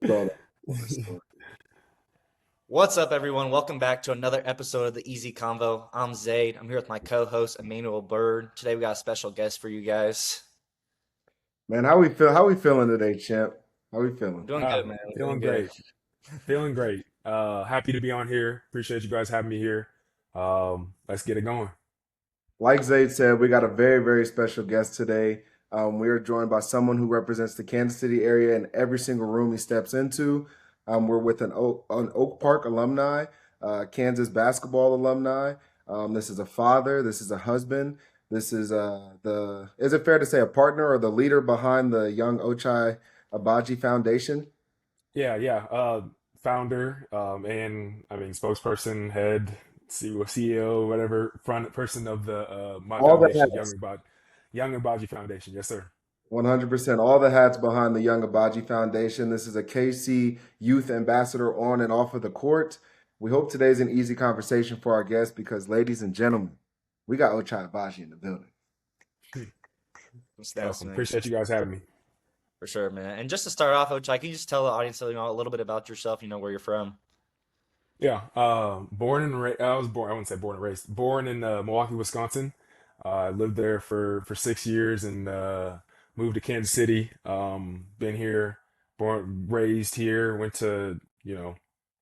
with all that on this story. What's up, everyone? Welcome back to another episode of the Easy Convo. I'm Zaid. I'm here with my co-host Emmanuel Bird. Today we got a special guest for you guys. Man, how we feel? How we feeling today, champ? How we feeling? Doing good, man. We're doing Feeling good. great. Feeling great. Happy to be on here. Appreciate you guys having me here. Let's get it going. Like Zayd said, we got a very, very special guest today. We are joined by someone who represents the Kansas City area in every single room he steps into. We're with an Oak Park alumni, Kansas basketball alumni. This is a father. This is a husband. This is is it fair to say a partner or the leader behind the Young Ochai Agbaji Foundation? Yeah. Founder, and I mean spokesperson, head, CEO, whatever, front person of the my All the foundation, hats. Young Abaji Foundation. Yes, sir. 100%. All the hats behind the Young Abaji Foundation. This is a KC youth ambassador on and off of the court. We hope today's an easy conversation for our guests because, ladies and gentlemen, we got Ochai Agbaji in the building. Most Awesome. definitely. Appreciate you guys having me. For sure, man. And just to start off, Ochai, can you just tell the audience a little bit about yourself, where you're from? Yeah. Born and I was born. I wouldn't say born and raised. Born in Milwaukee, Wisconsin. I lived there for 6 years and moved to Kansas City. Been here, born, raised here. Went to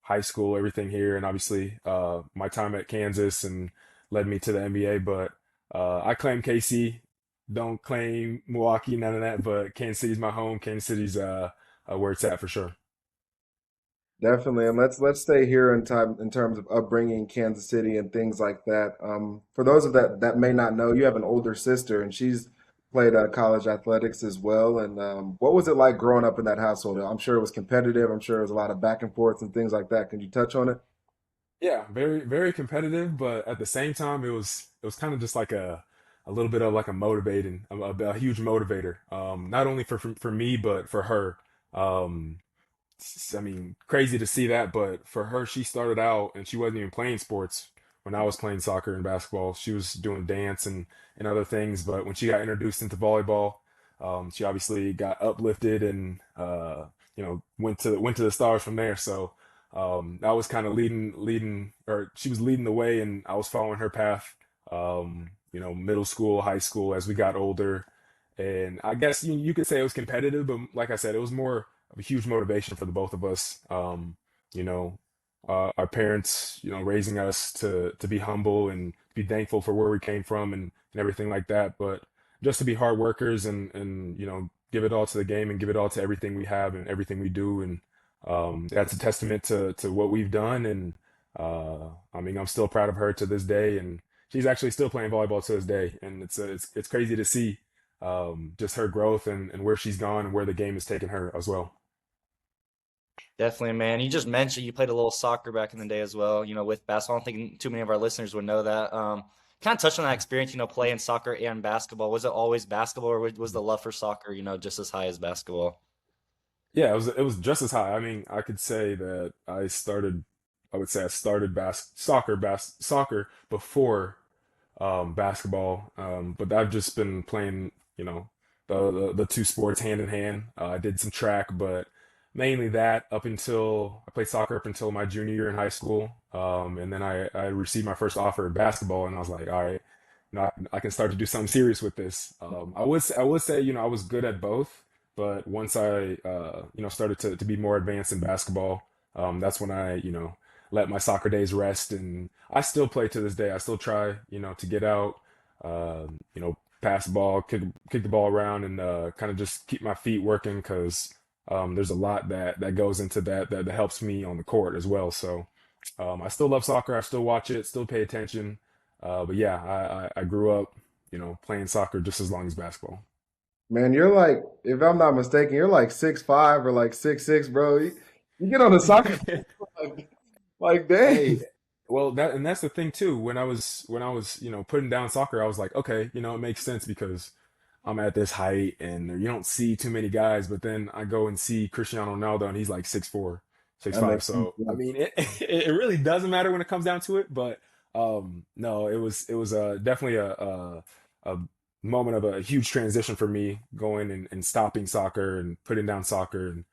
high school, everything here, and obviously my time at Kansas and led me to the NBA. But I claim KC, don't claim Milwaukee, none of that. But Kansas City's my home. Kansas City's where it's at for sure. Definitely, and let's stay here in time in terms of upbringing in Kansas City and things like that. For those of that may not know, you have an older sister, and she's played college athletics as well. And what was it like growing up in that household? I'm sure it was competitive. I'm sure there was a lot of back and forth and things like that. Can you touch on it? Yeah, very competitive, but at the same time, it was kind of just like a little bit of like a motivating, a huge motivator. Not only for me, but for her. Um, I mean, crazy to see that, but for her, she started out and she wasn't even playing sports when I was playing soccer and basketball. She was doing dance and other things, but when she got introduced into volleyball, she obviously got uplifted and went to the stars from there. So I was kind of leading, or she was leading the way, and I was following her path. Middle school, high school, as we got older, and I guess you could say it was competitive, but like I said, it was more of a huge motivation for the both of us. You know, our parents, raising us to be humble and be thankful for where we came from and everything like that. But just to be hard workers and give it all to the game and give it all to everything we have and everything we do. And that's a testament to what we've done. And I mean, I'm still proud of her to this day. And she's actually still playing volleyball to this day. And it's crazy to see just her growth and where she's gone and where the game has taken her as well. Definitely, man. You just mentioned you played a little soccer back in the day as well, with basketball. I don't think too many of our listeners would know that. Kind of touch on that experience, playing soccer and basketball. Was it always basketball, or was the love for soccer, just as high as basketball? Yeah, it was just as high. I mean, I could say that I would say I started soccer before basketball. But I've just been playing, the two sports hand in hand. I did some track, but mainly that up until I played soccer up until my junior year in high school. And then I received my first offer in basketball, and I was like, all right, I can start to do something serious with this. I would say, I was good at both, but once I, started to be more advanced in basketball, that's when I, let my soccer days rest, and I still play to this day. I still try, to get out, pass the ball, kick the ball around, and kind of just keep my feet working because there's a lot that goes into that helps me on the court as well. So I still love soccer. I still watch it, still pay attention. But yeah, I grew up, playing soccer just as long as basketball. Man, you're like, if I'm not mistaken, you're like 6'5" or like 6'6", bro. You get on the soccer field like dang. Hey, well, that's the thing too. When I was putting down soccer, I was like, okay, it makes sense because I'm at this height and you don't see too many guys. But then I go and see Cristiano Ronaldo and he's like 6'4", six That five. makes So I mean, it really doesn't matter when it comes down to it. But no, it was definitely a moment of a huge transition for me going and stopping soccer and putting down soccer and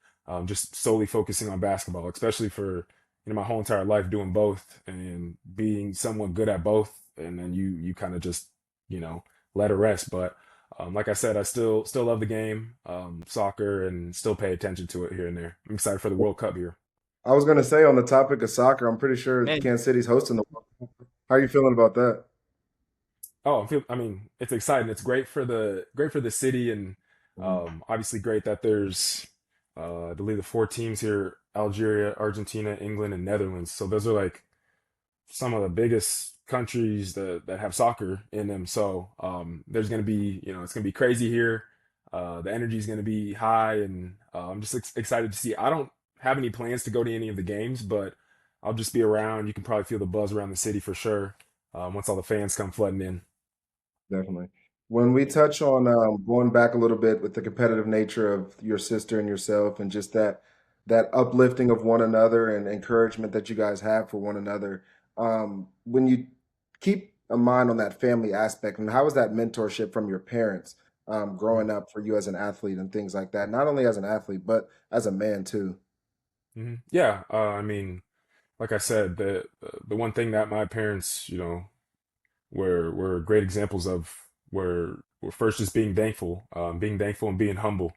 just solely focusing on basketball, especially for my whole entire life doing both and being somewhat good at both, and then you kind of just you know let it rest. But like I said, I still love the game, soccer, and still pay attention to it here and there. I'm excited for the World Cup here. I was gonna say on the topic of soccer, I'm pretty sure Man, Kansas City's hosting the World Cup. How are you feeling about that? Oh, I mean, it's exciting. It's great for the city, and Mhm. obviously great that there's I believe the four teams here: Algeria, Argentina, England, and Netherlands. So those are like some of the biggest countries that have soccer in them. So there's going to be, it's going to be crazy here. The energy is going to be high, and I'm just excited to see. I don't have any plans to go to any of the games, but I'll just be around. You can probably feel the buzz around the city for sure once all the fans come flooding in. Definitely. When we touch on going back a little bit with the competitive nature of your sister and yourself, and just that uplifting of one another and encouragement that you guys have for one another, when you keep a mind on that family aspect, and how was that mentorship from your parents growing up for you as an athlete and things like that? Not only as an athlete, but as a man too. Yeah, I mean, like I said, the one thing that my parents, were great examples of were first just being thankful and being humble.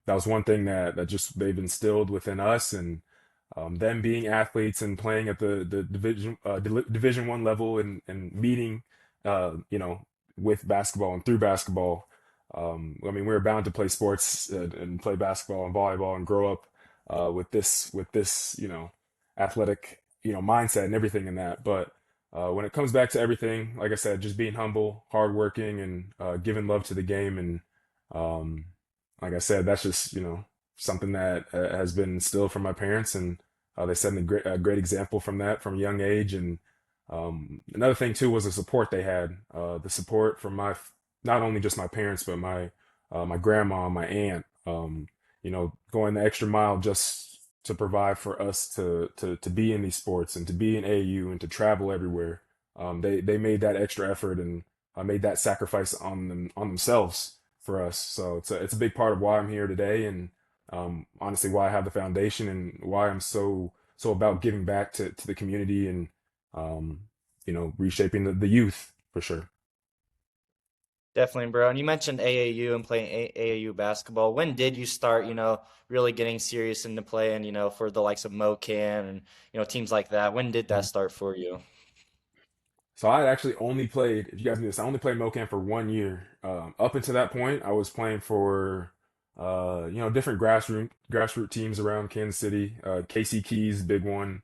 That was one thing that just they've instilled within us, and them being athletes and playing at the Division One level and meeting, you know, with basketball and through basketball. I mean, we were bound to play sports and play basketball and volleyball and grow up with this athletic mindset and everything in that, but. When it comes back to everything, like I said, just being humble, hardworking, and giving love to the game, and um, like I said, that's just something that has been instilled from my parents, and they set a great example from that from a young age. And another thing too was the support they had, the support from not only just my parents, but my grandma, my aunt, going the extra mile just to provide for us to be in these sports and to be in AU and to travel everywhere. They made that extra effort and made that sacrifice on themselves for us. So it's a big part of why I'm here today, and honestly why I have the foundation and why I'm so about giving back to the community and um, reshaping the youth for sure. definitely, bro. And you mentioned AAU and playing AAU basketball. When did you start, really getting serious into playing, for the likes of MoCan and, teams like that? When did that start for you? So I actually only played, if you guys knew this, I only played MoCan for 1 year. Up until that point, I was playing for, different grassroots teams around Kansas City. KC Keys, big one.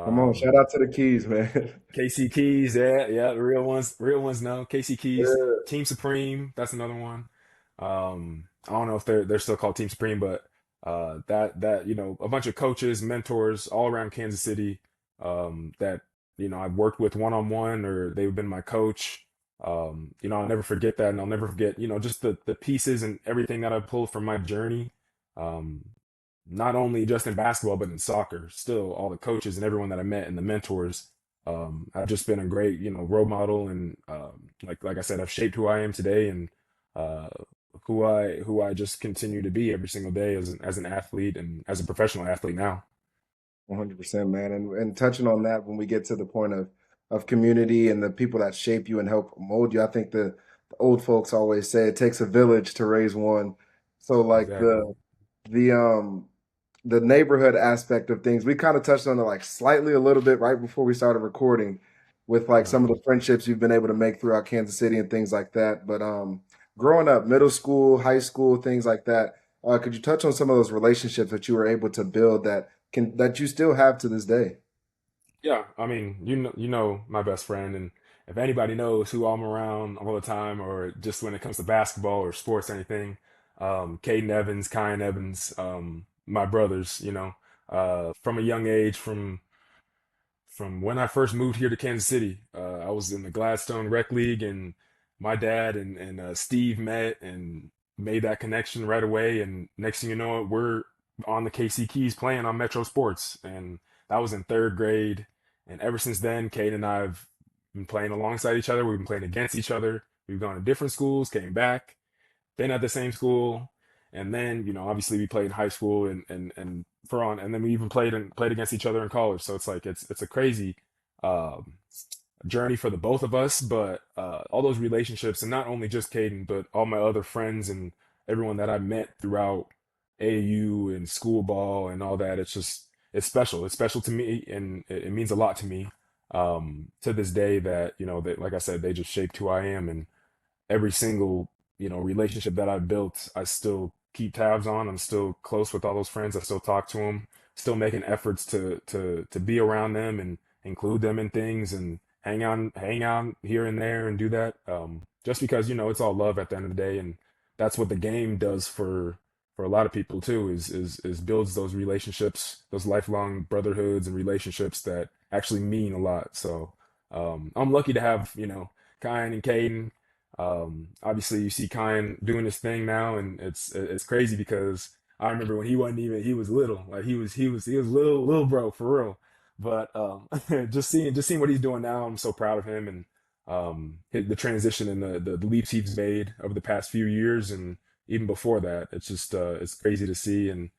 Come on, shout Um, out to the Keys, man. KC Keys, yeah, the real ones know. KC Keys, Yeah. Team Supreme, that's another one. I don't know if they're still called Team Supreme, but that a bunch of coaches, mentors all around Kansas City that I've worked with one on one or they've been my coach. I'll never forget that, and I'll never forget just the pieces and everything that I've pulled from my journey. Um, Not only just in basketball, but in soccer. Still, all the coaches and everyone that I met and the mentors have just been a great, role model, and like I said, have shaped who I am today and uh, who I just continue to be every single day as an athlete and as a professional athlete now. 100%, man. And touching on that, when we get to the point of community and the people that shape you and help mold you, I think the old folks always say it takes a village to raise one. So like Exactly. the um the neighborhood aspect of things, we kind of touched on it like slightly a little bit right before we started recording with like some Right. of the friendships you've been able to make throughout Kansas City and things like that. But growing up, middle school, high school, things like that, could you touch on some of those relationships that you were able to build that you still have to this day? Yeah, I mean, you know my best friend, and if anybody knows who I'm around all the time, or just when it comes to basketball or sports, or anything, Caden Evans, Kyan Evans, my brothers, from a young age, from when I first moved here to Kansas City. I was in the Gladstone Rec League, and my dad and Steve met and made that connection right away. And next thing you know, we're on the KC Keys playing on Metro Sports, and that was in third grade. And ever since then, Kate and I have been playing alongside each other. We've been playing against each other. We've gone to different schools, came back, been at the same school, And then, obviously we played in high school and for on, and then we even played against each other in college. So it's like it's a crazy um, journey for the both of us. But all those relationships, and not only just Caden, but all my other friends and everyone that I met throughout AU and school ball and all that. It's special. It's special to me, and it means a lot to me to this day that that, like I said, they just shaped who I am. And every single relationship that I've built, I still keep tabs on. I'm still close with all those friends. I still talk to them. Still making efforts to be around them and include them in things and hang out here and there and do that. Just because it's all love at the end of the day, and that's what the game does for a lot of people too. Is builds those relationships, those lifelong brotherhoods and relationships that actually mean a lot. So I'm lucky to have Kyan and Caden. Obviously, you see Kyan doing his thing now, and it's crazy because I remember when he was little, like he was little bro for real. But just seeing what he's doing now, I'm so proud of him and the transition and the leaps he's made over the past few years, and even before that, it's just it's crazy to see. And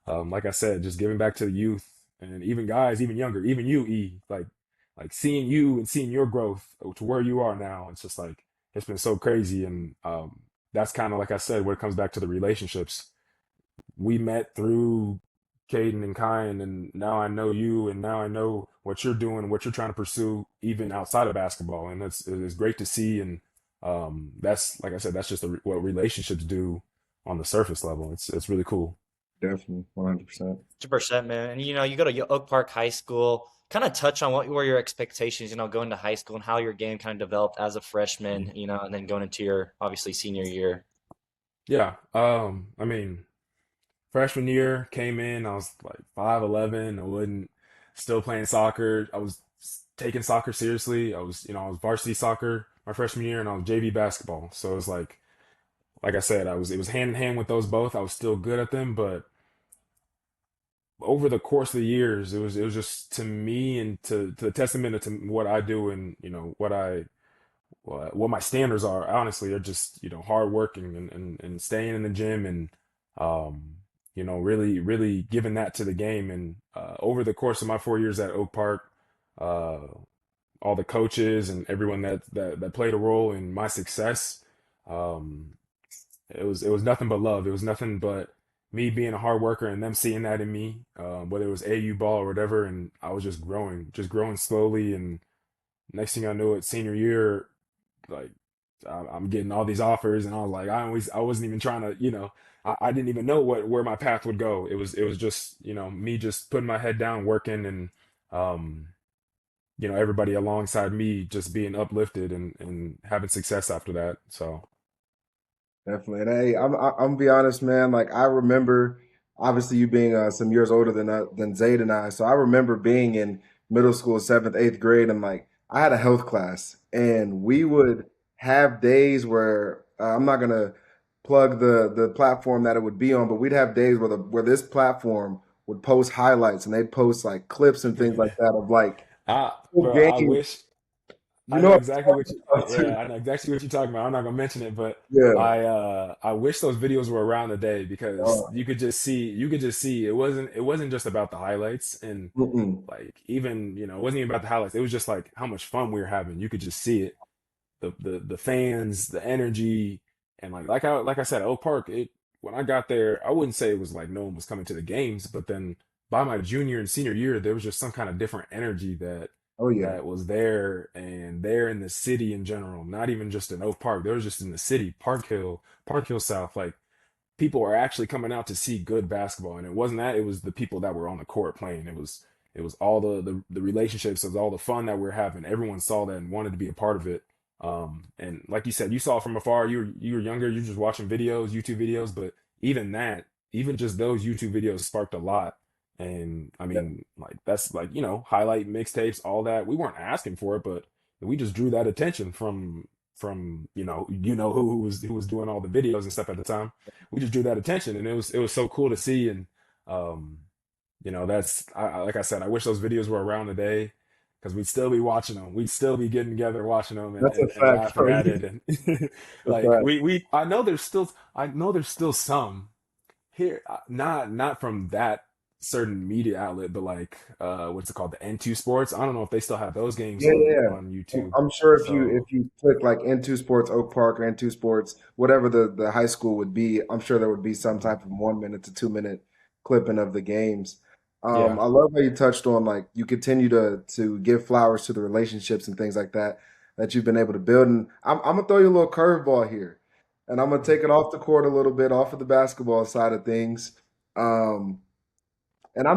like I said, just giving back to the youth and even guys, even younger, even you, like seeing you and seeing your growth to where you are now. It's just like it's been so crazy. And that's kind of like I said, where it comes back to the relationships. We met through Caden and Kyan, and now I know you, and now I know what you're doing, what you're trying to pursue, even outside of basketball, and it's great to see. And that's like I said, that's just what relationships do on the surface level. It's really cool. Definitely, 100%. 100%, man. And you go to Oak Park High School. Kind of touch on what were your expectations, going to high school and how your game kind of developed as a freshman, and then going into your obviously senior year. Yeah. I mean, freshman year came in, I was like 5'11". I wasn't still playing soccer. I was taking soccer seriously. I was varsity soccer my freshman year, and I was JV basketball. So it was like I said, it was hand in hand with those both. I was still good at them, but over the course of the years, it was just to me and to the testament to what I do and what my standards are. Honestly, are just hard working and staying in the gym and really really giving that to the game. And over the course of my 4 years at Oak Park, uh, all the coaches and everyone that played a role in my success. Um, it was nothing but love. It was nothing but me being a hard worker and them seeing that in me, whether it was AU ball or whatever. And I was just growing slowly. And next thing I knew it, senior year, like I'm getting all these offers, and I was like, I wasn't even trying to, I didn't even know where my path would go. It was just, me just putting my head down, working, and um, everybody alongside me just being uplifted and having success after that. So Definitely. And hey, I'm gonna be honest, man. Like I remember, obviously you being some years older than Zayd and I. So I remember being in middle school, seventh, eighth grade, and like I had a health class, and we would have days where I'm not gonna plug the platform that it would be on, but we'd have days where this platform would post highlights and they'd post like clips and things like that of like full bro, I games. wish You I know know what exactly I'm what you, talking about yeah, too. I know exactly what you're talking about. I'm not gonna mention it, but Yeah. I wish those videos were around today because Uh, you could just see it wasn't just about the highlights. And mm-mm. like even it wasn't even about the highlights. It was just like how much fun we were having. You could just see it, the fans, the energy. And like I said, Oak Park, it when I got there, I wouldn't say it was like no one was coming to the games, but then by my junior and senior year, there was just some kind of different energy that Oh yeah. that was there, and there in the city in general, not even just in Oak Park. There was just in the city, Park Hill South, like people are actually coming out to see good basketball. And it wasn't that, it was the people that were on the court playing. It was all the relationships, it was all the fun that we are having. Everyone saw that and wanted to be a part of it. And like you said, you saw it from afar. You were younger, you were just watching videos, YouTube videos, but even that, even just those YouTube videos sparked a lot. And I mean, like that's like, highlight mixtapes, all that. We weren't asking for it, but we just drew that attention from who was doing all the videos and stuff at the time. We just drew that attention, and it was so cool to see. And um that's like I said, I wish those videos were around today because we'd still be watching them. We'd still be getting together watching them and, That's a and, and fact, laughing bro. at it. And A like fact. I know there's still some, here, not from that certain media outlet, but like what's it called, the N2 Sports. I don't know if they still have those games Yeah, yeah. on I'm YouTube. I'm sure if you So click like N2 Sports Oak Park or N2 Sports, whatever the high school would be, I'm sure there would be some mhm. type of 1 minute to 2 minute clipping of the games. Yeah. I love how you touched on like you continue to give flowers to the relationships and things like that that you've been able to build. And I'm gonna throw you a little curveball here, and I'm gonna take it off the court a little bit, off of the basketball side of things. Um, and I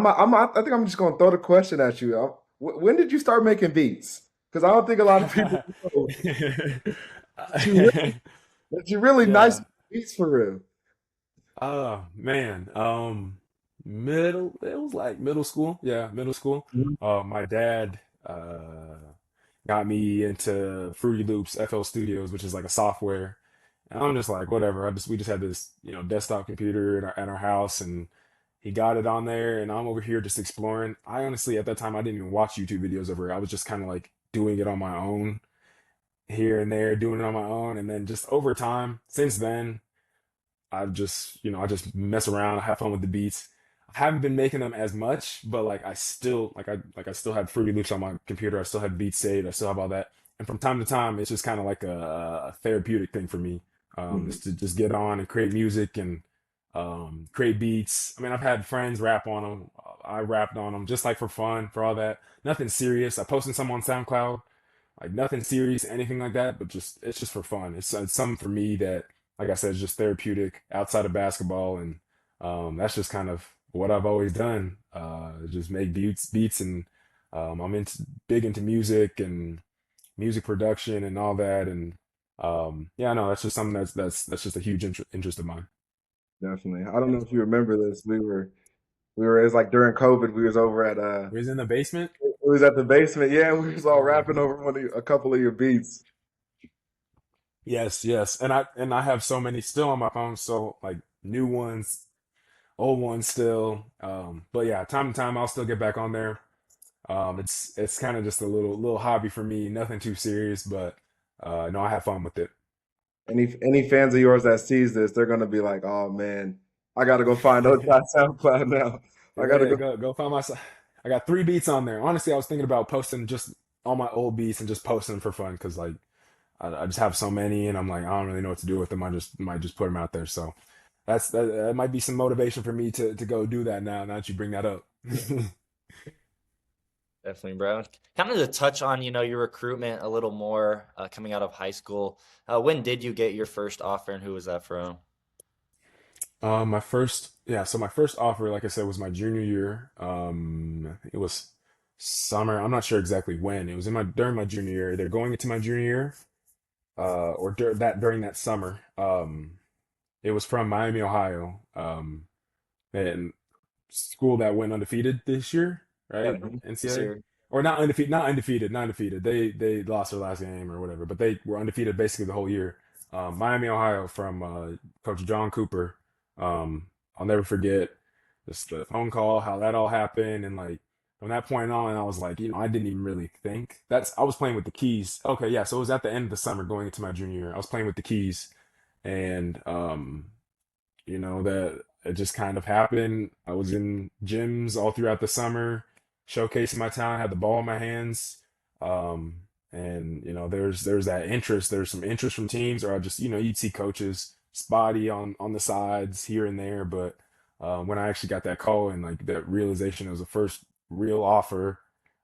think I'm just gonna throw the question at you. When did you start making beats? Because I don't think a lot of people know that you really nice Yeah. beats for real. Oh man. Middle it was like middle school. Yeah, middle school. Mhm. My dad got me into Fruity Loops FL Studios, which is like a software. And I'm just like, whatever. We just had this, desktop computer at our house, and he got it on there, and I'm over here just exploring. I honestly, at that time, I didn't even watch YouTube videos over it. I was just kind of like doing it on my own here and there, doing it on my own. And then just over time, since then, I just mess around, I have fun with the beats. I haven't been making them as much, but like I still had Fruity Loops on my computer. I still had beats saved. I still have all that. And from time to time, it's just kind of like a therapeutic thing for me, Mhm. just to just get on and create music and create beats. I mean, I've had friends rap on them. I rapped on them just like for fun, for all that. Nothing serious. I posted some on SoundCloud, like nothing serious, anything like that, but just it's just for fun. It's something for me that, like I said, is just therapeutic outside of basketball, and that's just kind of what I've always done. Just make beats, and I'm big into music and music production and all that, and yeah, no, that's just something that's just a huge interest of mine. Definitely. I don't know if you remember this. It was like during COVID, we was over at Was in the basement? we was at the basement. Yeah, we was all Yeah. rapping over a couple of your beats. Yes, yes, and I have so many still on my phone, so like new ones, old ones still. But yeah, time to time I'll still get back on there. It's kind of just a little hobby for me, nothing too serious, but no, I have fun with it. Any fans of yours that sees this, they're gonna be like, "Oh man, I gotta go find Ochai SoundCloud now. I Yeah, gotta yeah, go." go find my. I got 3 beats on there. Honestly, I was thinking about posting just all my old beats and just posting them for fun because like I just have so many, and I'm like I don't really know what to do with them. I just might just put them out there. So that might be some motivation for me to go do that now. Now that you bring that up. Definitely, bro. Kind of to touch on, your recruitment a little more coming out of high school. When did you get your first offer, and who was that from? So my first offer, like I said, was my junior year. I think it was summer. I'm not sure exactly when. It was during my junior year. They're going into my junior year, or during that summer. It was from Miami, Ohio, and school that went undefeated this year, Yeah, right? this NCAA, year. or not undefeated. They lost their last game or whatever, but they were undefeated basically the whole year. Miami, Ohio, from Coach John Cooper. Um, I'll never forget just the phone call, how that all happened, and like from that point on, I was like, I didn't even really think I was playing with the keys. Okay, yeah, so it was at the end of the summer going into my junior year. I was playing with the keys, and that it just kind of happened. I was in gyms all throughout the summer, showcasing my talent, had the ball in my hands. Um, and there's that interest. There's some interest from teams, or I just, you'd see coaches spotty on the sides here and there. But when I actually got that call and like that realization it was the first real offer,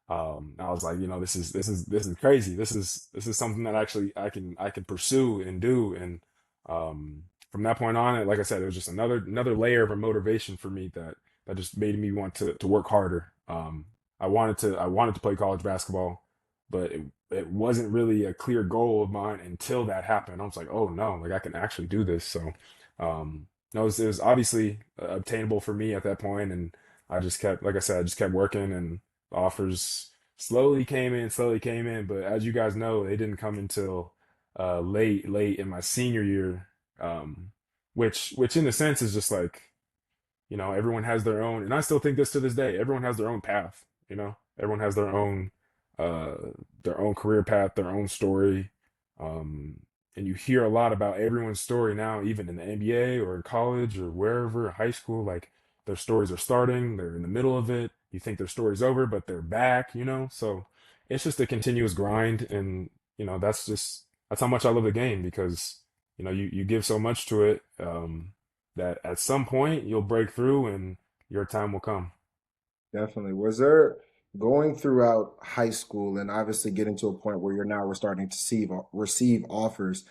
I was like, this is crazy. This is something that actually I can pursue and do. And from that point on, like I said, it was just another layer of a motivation for me that just made me want to work harder. I wanted to play college basketball, but it wasn't really a clear goal of mine until that happened. I was like, oh no, like I can actually do this. So no, it was obviously obtainable for me at that point, and I just kept, like I said, I just kept working, and offers slowly came in. But as you guys know, they didn't come until late in my senior year, which in a sense is just like, everyone has their own, and I still think this to this day, everyone has their own path, everyone has uh their own career path, their own story. um and you hear a lot about everyone's story now, even in the NBA or in college or wherever, high school, like their stories are starting, they're in the middle of it. You think their story's over, but they're back, you know? So it's just a continuous grind. And, that's how much I love the game because, you give so much to it, that at some point you'll break through and your time will come. Definitely. Was there going throughout high school and obviously getting to a point where you're now we're starting to receive offers?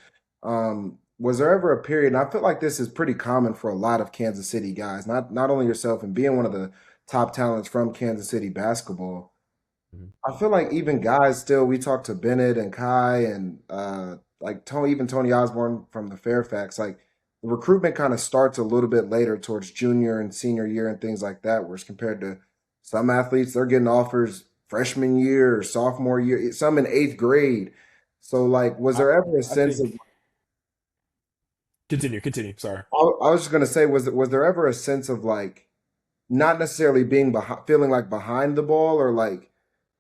Was there ever a period, and I feel like this is pretty common for a lot of Kansas City guys, not only yourself and being one of the top talents from Kansas City basketball. Mhm. I feel like even guys still, we talked to Bennett and Kai and like Tony, even Tony Osborne from the Fairfax, like the recruitment kind of starts a little bit later towards junior and senior year and things like that, whereas compared to some athletes, they're getting offers freshman year or sophomore year, some in eighth grade. So like, was I, there ever a I sense of think continue. Sorry. I was just gonna say, was there ever a sense of like not necessarily being behind, feeling like behind the ball, or like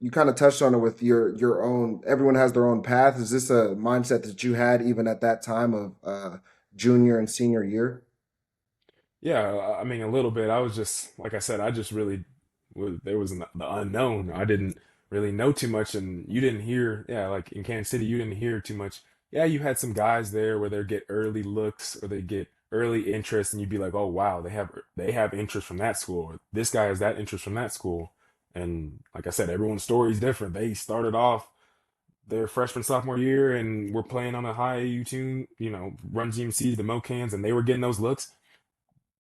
you kind of touched on it with your own. Everyone has their own path. Is this a mindset that you had even at that time of junior and senior year? Yeah, I mean a little bit. I was just like I said, I just really there was the unknown. I didn't really know too much, and you didn't hear. Yeah, like in Kansas City, you didn't hear too much. Yeah, you had some guys there where they get early looks or they get early interest, and you'd be like, oh wow, they have interest from that school, or this guy has that interest from that school. And like I said, everyone's story is different. They started off their freshman sophomore year and were playing on a high AU team, Run GMCs, the Mocans, and they were getting those looks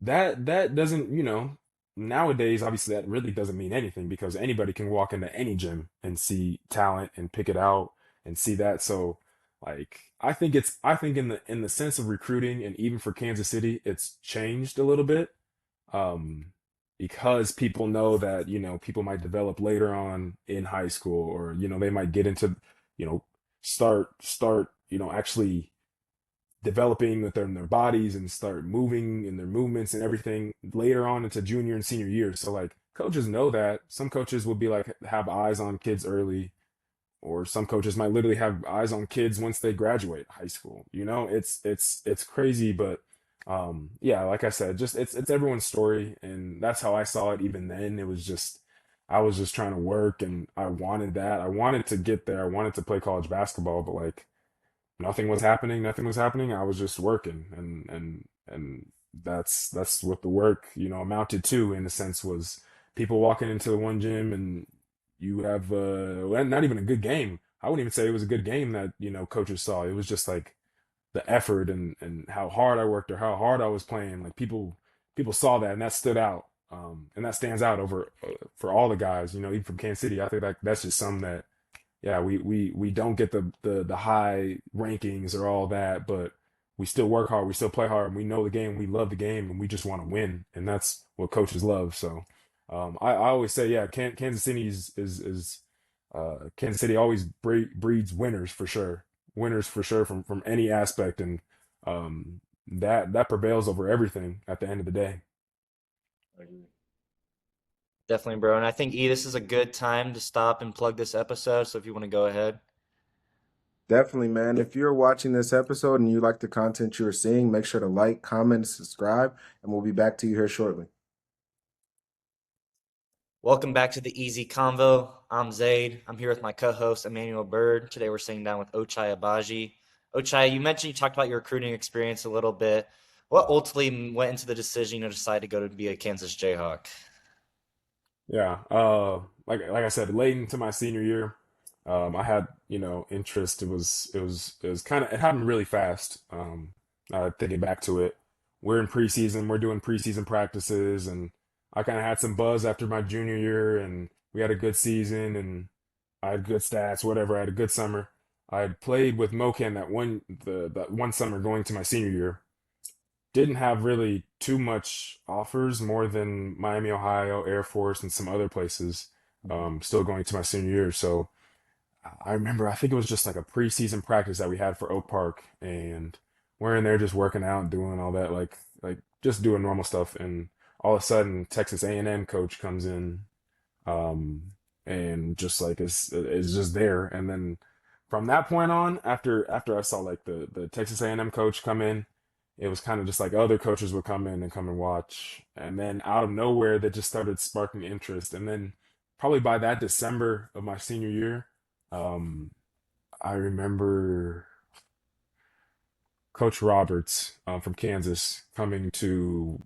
that doesn't, nowadays obviously that really doesn't mean anything because anybody can walk into any gym and see talent and pick it out and see that. So like I think in the sense of recruiting and even for Kansas City, it's changed a little bit. Um because people know that, people might develop later on in high school or, they might get into, you know, start, actually developing with their bodies and start moving in their movements and everything later on into junior and senior years. So like coaches know that. Some coaches will be like have eyes on kids early, or some coaches might literally have eyes on kids once they graduate high school. It's crazy, but yeah, like I said, just it's everyone's story, and that's how I saw it even then. It was just I was just trying to work and I wanted that. I wanted to get there. I wanted to play college basketball, but like nothing was happening. I was just working, and that's what the work, amounted to in a sense was people walking into the one gym and you have well, not even a good game. I wouldn't even say it was a good game that, coaches saw. It was just like the effort and how hard I worked or how hard I was playing. Like people saw that and that stood out. And that stands out over for all the guys, even from Kansas City. I think that's just something that yeah, we don't get the high rankings or all that, but we still work hard, we still play hard, and we know the game, we love the game, and we just want to win, and that's what coaches love. So, I always say, yeah, Kansas City Kansas City always breeds winners for sure from any aspect, and that prevails over everything at the end of the day. Definitely, bro. And I think this is a good time to stop and plug this episode. So if you want to go ahead. Definitely, man. If you're watching this episode and you like the content you're seeing, make sure to like, comment, subscribe, and we'll be back to you here shortly. Welcome back to the Easy Convo. I'm Zaid. I'm here with my co-host Emmanuel Bird. Today we're sitting down with Ochai Agbaji. Ochai, you talked about your recruiting experience a little bit. What ultimately went into the decision to decide to go to be a Kansas Jayhawk? Yeah, like I said, late into my senior year, I had interest. It was kind of it happened really fast. Thinking back to it, we're in preseason, we're doing preseason practices, and I kind of had some buzz after my junior year, and we had a good season, and I had good stats, whatever. I had a good summer. I had played with Mocan that one summer going to my senior year, didn't have really too much offers more than Miami, Ohio, Air Force, and some other places. Still going to my senior year, so I remember I think it was just like a preseason practice that we had for Oak Park, and we're in there just working out, doing all that, like just doing normal stuff, and all of a sudden Texas A&M coach comes in, um, and just like is just there, and then from that point on, after I saw like the Texas A&M coach come in, it was kind of just like other coaches would come in and come and watch, and then out of nowhere, that just started sparking interest. And then probably by that December of my senior year, um, I remember Coach Roberts from Kansas coming to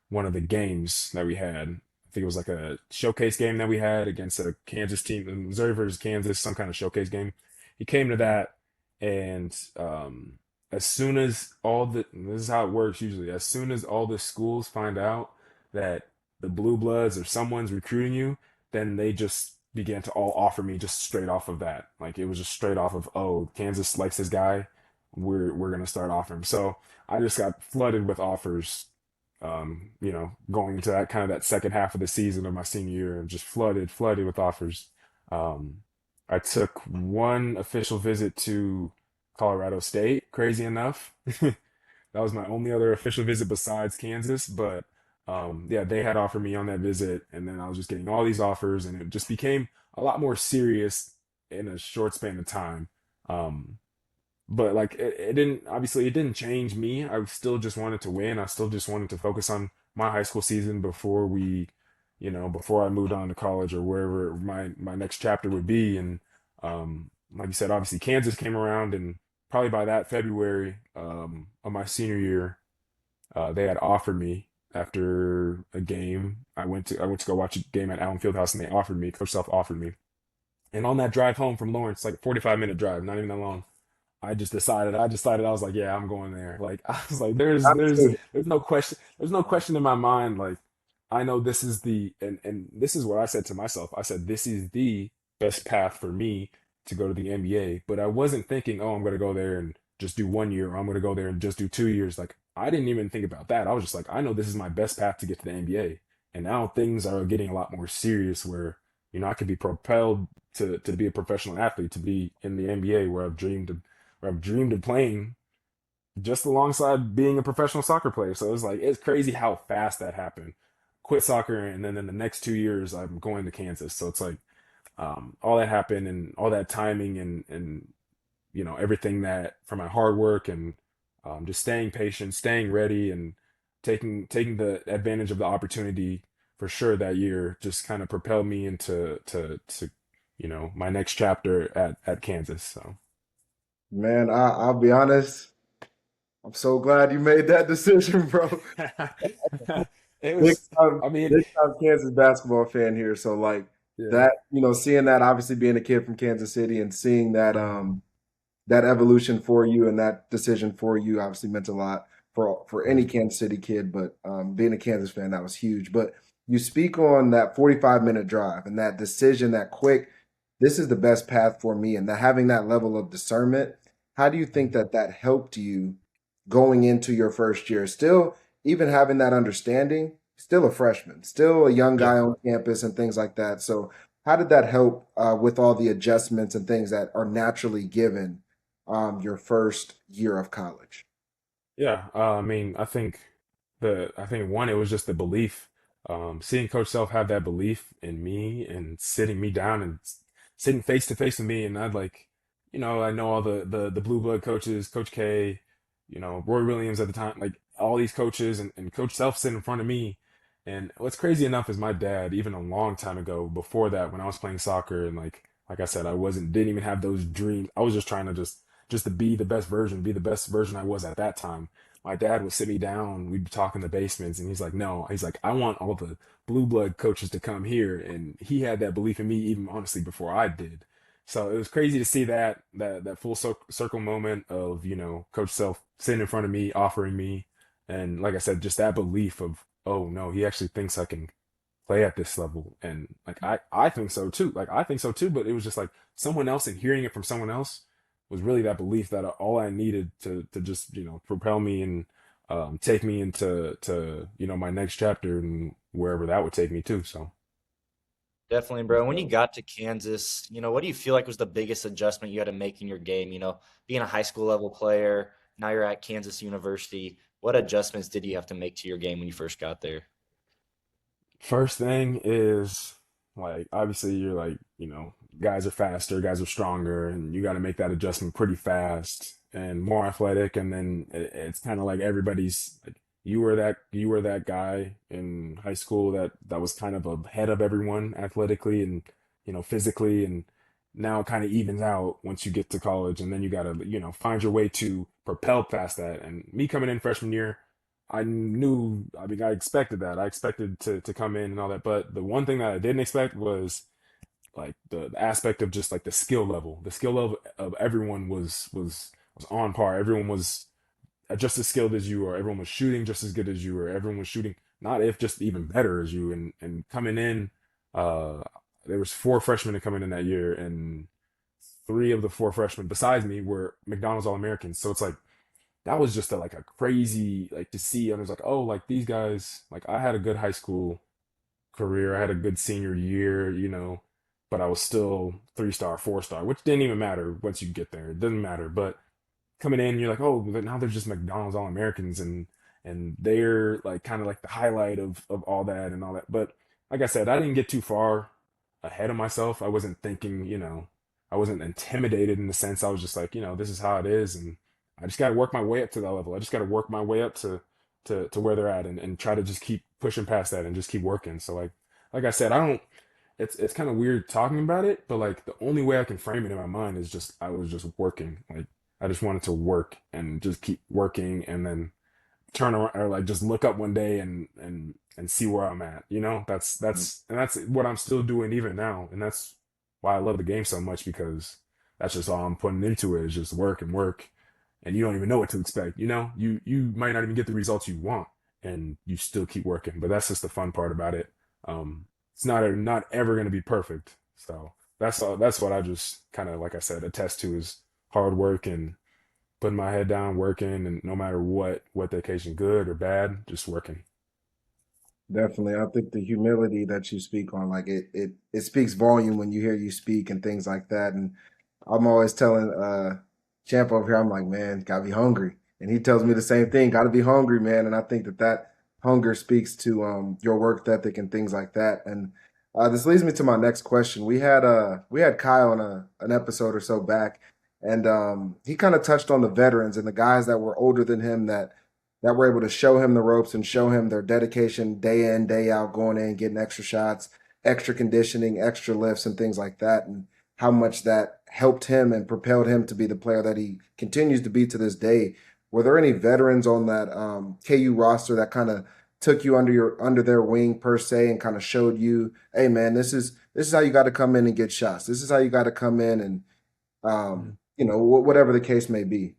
one of the games that we had. I think it was like a showcase game that we had against a Kansas team, Missouri versus Kansas, some kind of showcase game. He came to that, and as soon as all the this is how it works usually. As soon as all the schools find out that the Blue Bloods or someone's recruiting you, then they just began to all offer me just straight off of that. Like it was just straight off of, oh, Kansas likes this guy, we're gonna start offering. So I just got flooded with offers, going into that kind of that second half of the season of my senior year, and just flooded with offers. Um, I took one official visit to Colorado State, crazy enough. That was my only other official visit besides Kansas, but yeah, they had offered me on that visit, and then I was just getting all these offers, and it just became a lot more serious in a short span of time. Um, but like it didn't, obviously it didn't change me. I still just wanted to win. I still just wanted to focus on my high school season before before I moved on to college or wherever my next chapter would be. And like you said, obviously Kansas came around, and probably by that February of my senior year, they had offered me after a game. I went to go watch a game at Allen Fieldhouse, and they offered me. Coach Self offered me. And on that drive home from Lawrence, like a 45-minute drive, not even that long, I was like, yeah, I'm going there. Like I was like, there's no question. There's no question in my mind. Like I know this is and this is what I said to myself. I said, this is the best path for me to go to the NBA. But I wasn't thinking, oh, I'm gonna go there and just do 1 year, or I'm gonna go there and just do 2 years. Like I didn't even think about that. I was just like, I know this is my best path to get to the NBA. And now things are getting a lot more serious where, I could be propelled to be a professional athlete, to be in the NBA where I've dreamed of playing just alongside being a professional soccer player. So it's crazy how fast that happened. Quit soccer, and then in the next 2 years I'm going to Kansas. So it's like all that happened, and all that timing, and everything that from my hard work, and just staying patient, staying ready, and taking the advantage of the opportunity for sure that year just kind of propelled me into to my next chapter at Kansas. So Man, I'll be honest. I'm so glad you made that decision, bro. it Big was, time, I mean, big time Kansas basketball fan here. So like yeah. that, seeing that, obviously being a kid from Kansas City and seeing that evolution for you and that decision for you obviously meant a lot for any Kansas City kid. But being a Kansas fan, that was huge. But you speak on that 45-minute drive and that decision, that quick. This is the best path for me, and that having that level of discernment. How do you think that helped you going into your first year? Still, even having that understanding, still a freshman, still a young Yeah. guy on campus and things like that. So, how did that help with all the adjustments and things that are naturally given your first year of college? Yeah, I mean, I think one, it was just the belief. Seeing Coach Self have that belief in me, and sitting me down and sitting face to face with me, and I know all the blue blood coaches, Coach K, Roy Williams at the time, like all these coaches, and Coach Self sitting in front of me. And what's crazy enough is my dad, even a long time ago, before that, when I was playing soccer, and like I said, didn't even have those dreams. I was just trying to just to be the best version, be the best version I was at that time. My dad would sit me down, we'd be talking in the basements, and he's like, no, he's like, I want all the blue blood coaches to come here. And he had that belief in me, even honestly, before I did. So it was crazy to see that full circle moment of, Coach Self sitting in front of me, offering me, and like I said, just that belief of, oh no, he actually thinks I can play at this level. And like I think so too. Like I think so too, but it was just like someone else, and hearing it from someone else was really that belief that all I needed to just, propel me, and take me into my next chapter, and wherever that would take me to. So Definitely, bro. When you got to Kansas, what do you feel like was the biggest adjustment you had to make in your game? Being a high school level player, now you're at Kansas University. What adjustments did you have to make to your game when you first got there? first thing is, like, obviously you're like, guys are faster, guys are stronger, and you got to make that adjustment pretty fast and more athletic. And then it's kind of like everybody's like you were that guy in high school that was kind of ahead of everyone athletically and physically, and now it kind of evens out once you get to college, and then you got to find your way to propel past that. And me coming in freshman year, I mean, I expected that. I expected to come in and all that. But the one thing that I didn't expect was like the aspect of just like the skill level. The skill level of everyone was on par. Everyone was just as skilled as you, or everyone was shooting just as good as you, or everyone was shooting not if just even better as you. And coming in, uh, there was four freshmen coming in that year, and three of the four freshmen besides me were McDonald's All Americans. So it's like that was just like a crazy like to see. And it was like, oh, like these guys, like I had a good high school career. I had a good senior year, but I was still 3 star, 4 star, which didn't even matter once you get there. It doesn't matter. But coming in, you're like, oh, but now they're just McDonald's All Americans, and they're like kind of like the highlight of all that and all that. But like I said, I didn't get too far ahead of myself. I wasn't thinking, I wasn't intimidated in the sense. I was just like, this is how it is, and I just got to work my way up to that level. I just got to work my way up to where they're at, and try to just keep pushing past that and just keep working. So like I said, I don't. It's kind of weird talking about it, but like the only way I can frame it in my mind is just I was just working. Like I just wanted to work and just keep working, and then turn around or like just look up one day and see where I'm at. That's what I'm still doing even now, and that's why I love the game so much, because that's just all I'm putting into it is just work and work, and you don't even know what to expect. You might not even get the results you want, and you still keep working. But that's just the fun part about it. It's not ever going to be perfect. So that's all. That's what I just kind of like I said attest to is hard work and putting my head down, working, and no matter what the occasion, good or bad, just working. Definitely. I think the humility that you speak on, like it speaks volume when you hear you speak and things like that. And I'm always telling Champ over here, I'm like, man, gotta be hungry. And he tells me the same thing, gotta be hungry, man. And I think that hunger speaks to your work ethic and things like that. And this leads me to my next question. We had Kyle on an episode or so back, and he kind of touched on the veterans and the guys that were older than him that were able to show him the ropes and show him their dedication day in, day out, going in, getting extra shots, extra conditioning, extra lifts, and things like that, and how much that helped him and propelled him to be the player that he continues to be to this day. Were there any veterans on that KU roster that kind of took you under their wing per se and kind of showed you, hey man, this is how you got to come in and get shots. This is how you got to come in and Mhm. whatever the case may be.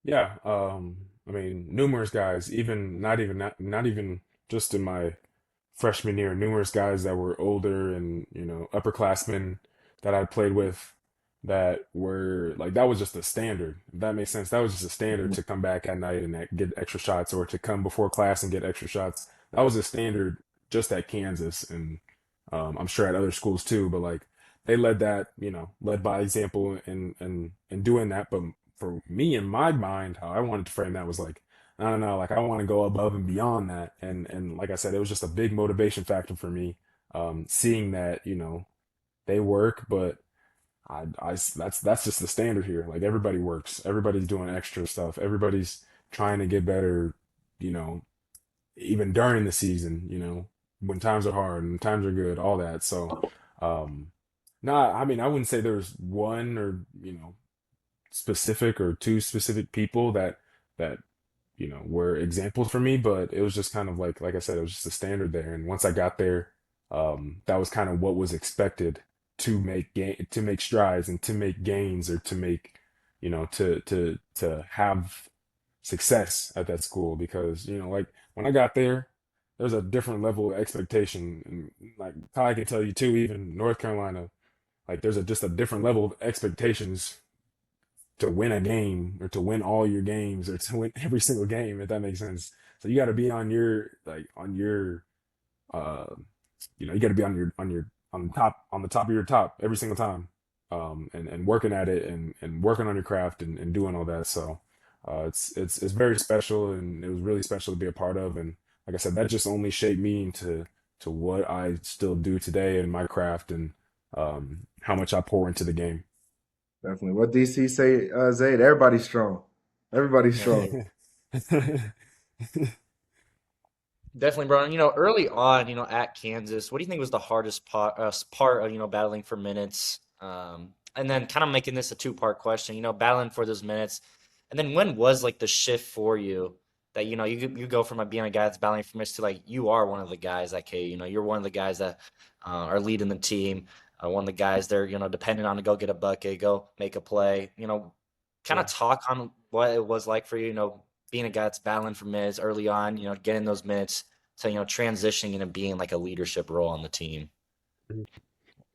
Yeah, I mean, numerous guys, even not even just in my freshman year, numerous guys that were older and upperclassmen that I played with that were like that was just a standard. If that makes sense. That was just a standard Mhm. to come back at night and get extra shots, or to come before class and get extra shots. That was a standard just at Kansas, and I'm sure at other schools too. But like they led by example and doing that. But for me in my mind, how I wanted to frame that was like I don't know, like I want to go above and beyond that. And like I said, it was just a big motivation factor for me, seeing that, they work, but that's just the standard here. Like everybody works, everybody's doing extra stuff, everybody's trying to get better, you know, even during the season, when times are hard and times are good, all that. So, um, I mean, I wouldn't say there's one or, specific or two specific people that were examples for me, but it was just kind of like I said, it was just a standard there. And once I got there, that was kind of what was expected to make strides and to make gains, or to make, to have success at that school. Because, like when I got there, there's a different level of expectation. And like Ty can tell you too, even North Carolina, like there's just a different level of expectations to win a game, or to win all your games, or to win every single game, if that makes sense. So you got to be on your uh you got to be on the top of your top every single time, and working at it, and working on your craft, and doing all that. So it's very special, and it was really special to be a part of. And like I said, that just only shaped me into to what I still do today in my craft. And how much I pour into the game. Definitely. What DC say, Zayd? Everybody's strong. Everybody's Yeah. strong. Definitely, bro. And, early on, at Kansas, what do you think was the hardest part of, battling for minutes? And then kind of making this a two-part question, battling for those minutes. And then when was like the shift for you that, you go from being a guy that's battling for minutes to like you are one of the guys at K, you're one of the guys that are leading the team, one of the guys they're, dependent on to go get a bucket, go make a play, kind Yeah. of talk on what it was like for you, being a guy that's battling for minutes early on, getting those minutes to, transitioning into being like a leadership role on the team.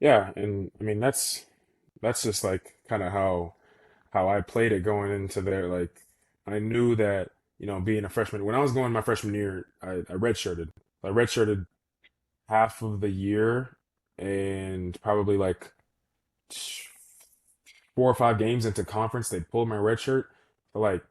Yeah, and I mean that's just like kind of how I played it going into there. Like I knew that, being a freshman, when I was going my freshman year, I redshirted. I redshirted half of the year and probably like 4 or 5 games into conference, they pulled my red shirt. So like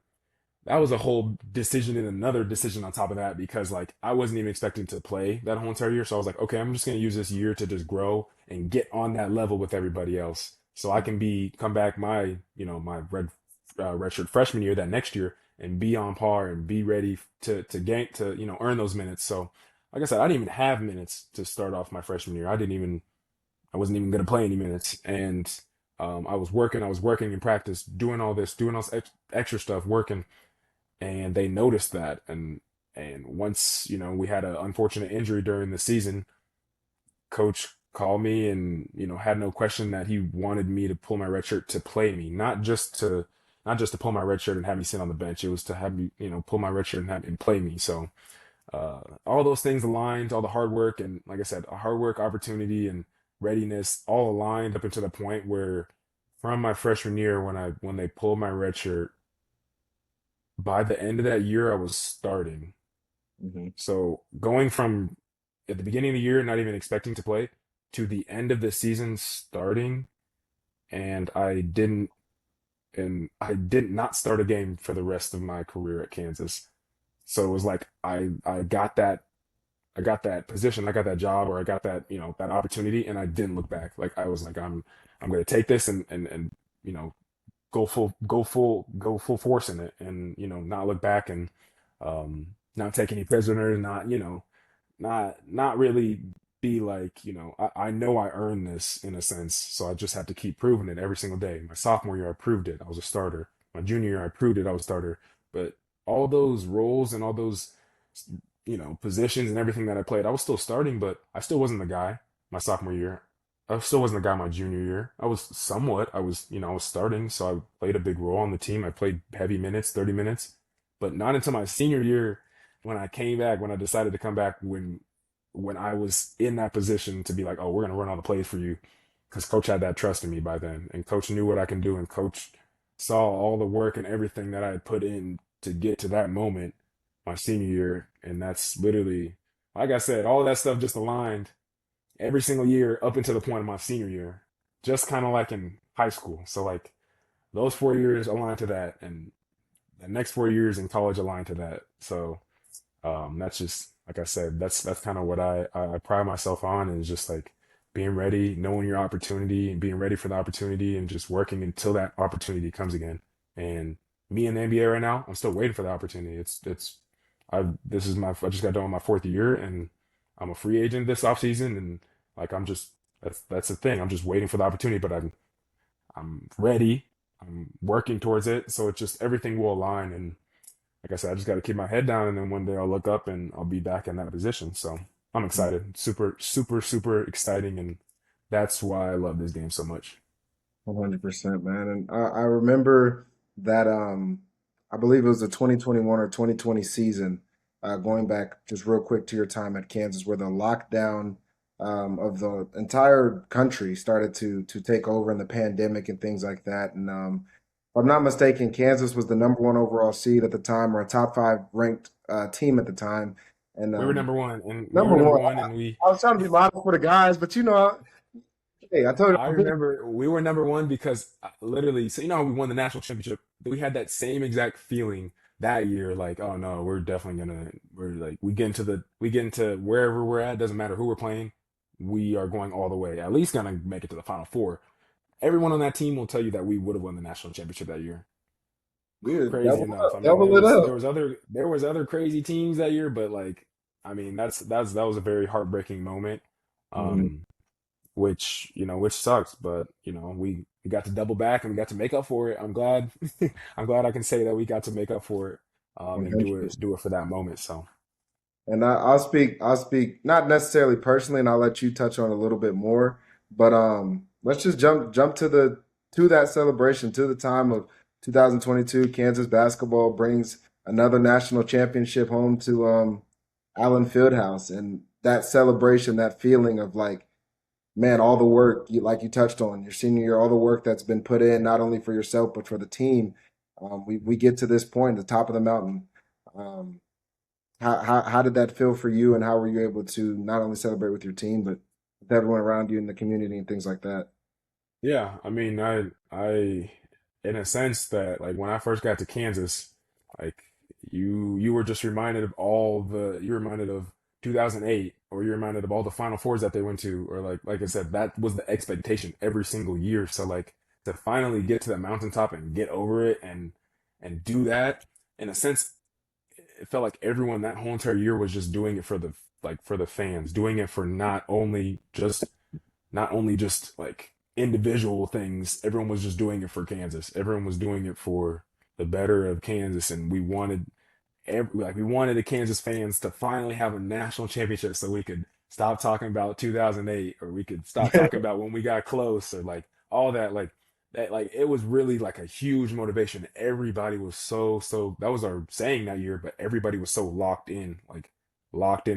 that was a whole decision and another decision on top of that because like I wasn't even expecting to play that whole entire year. So I was like, okay, I'm just gonna use this year to just grow and get on that level with everybody else. So I can come back my redshirt freshman year that next year and be on par and be ready to gain to earn those minutes. So like I said, I didn't even have minutes to start off my freshman year. I wasn't even gonna play any minutes, and I was working in practice, doing all this, doing all this extra stuff, working, and they noticed that, and once we had an unfortunate injury during the season, coach called me and had no question that he wanted me to pull my red shirt to play me, not just to pull my red shirt and have me sit on the bench. It was to have me pull my red shirt and have and play me. So all those things aligned, all the hard work, and like I said, a hard work, opportunity, and readiness all aligned up until the point where from my freshman year when they pulled my red shirt, by the end of that year I was starting. Hmm. So going from at the beginning of the year not even expecting to play to the end of the season starting, and I did not start a game for the rest of my career at Kansas. So it was like I got that position, I got that job, or I got that, that opportunity, and I didn't look back. Like I was like, I'm going to take this and you know, go full force in it, and not look back and not take any prisoners, not not really be like, I know I earned this in a sense, so I just have to keep proving it every single day. My sophomore year, I proved it. I was a starter. My junior year, I proved it. I was a starter. But all those roles and all those, positions and everything that I played, I was still starting, but I still wasn't the guy my sophomore year. I still wasn't the guy my junior year. I was, I was starting, so I played a big role on the team. I played heavy minutes, 30 minutes, but not until my senior year when I came back, when I decided to come back, when I was in that position to be like, oh, we're gonna run all the plays for you, because coach had that trust in me by then, and coach knew what I can do, and coach saw all the work and everything that I had put in to get to that moment my senior year, and that's literally, like I said, all of that stuff just aligned every single year up until the point of my senior year, just kind of like in high school. So like those 4 years aligned to that, and the next 4 years in college aligned to that. So that's just like I said, that's kind of what I pride myself on, is just like being ready, knowing your opportunity, and being ready for the opportunity, and just working until that opportunity comes again. And me in the NBA right now, I'm still waiting for the opportunity. I just got done with my 4th year, and I'm a free agent this offseason, and like that's the thing. I'm just waiting for the opportunity, but I'm ready. I'm working towards it, so it's just everything will align, and like I said, I just got to keep my head down, and then one day I'll look up and I'll be back in that position. So I'm excited, super, super, super exciting, and that's why I love this game so much. 100%, man. And I remember that I believe it was the 2021 or 2020 season, going back just real quick to your time at Kansas, where the lockdown of the entire country started to take over in the pandemic and things like that. And if I'm not mistaken, Kansas was the number one overall seed at the time, or a top five ranked team at the time. And We were number one, and we were number number one, one, and we I was trying to be modest for the guys, but hey, I told you I I'm big. remember we were number one because literally, so how we won the national championship. We had that same exact feeling that year, like, oh no, we're definitely gonna, we're like, we get into wherever we're at, doesn't matter who we're playing, we are going all the way, at least gonna make it to the Final Four. Everyone on that team will tell you that we would have won the national championship that year. We would Crazy enough. I mean, double it up. there was other crazy teams that year, but like, I mean, that was a very heartbreaking moment. Mhm. Um, which which sucks, but we got to double back and we got to make up for it. I'm glad. I'm glad I can say that we got to make up for it, and 100%. do it for that moment. So And I'll speak not necessarily personally, and I'll let you touch on it a little bit more. But let's just jump to that celebration, to the time of 2022. Kansas basketball brings another national championship home to Allen Fieldhouse, and that celebration, that feeling of like, man, all the work like you touched on your senior year, all the work that's been put in, not only for yourself but for the team. We get to this point, the top of the mountain. Um, how did that feel for you, and how were you able to not only celebrate with your team, but with everyone around you in the community and things like that? yeah, I mean, in a sense that like when I first got to Kansas, like you were just reminded of you were reminded of 2008, or you're reminded of all the Final Fours that they went to, or like I said, that was the expectation every single year. So like to finally get to the mountaintop and get over it and do that, in a sense, it felt like everyone that whole entire year was just doing it for the fans, doing it for not only just like individual things. Everyone was just doing it for Kansas. Everyone was doing it for the better of Kansas, and we wanted the Kansas fans to finally have a national championship so we could stop talking about 2008, or we could stop talking about when we got close, or like all that like it was really like a huge motivation. Everybody was so that was our saying that year, but everybody was so locked in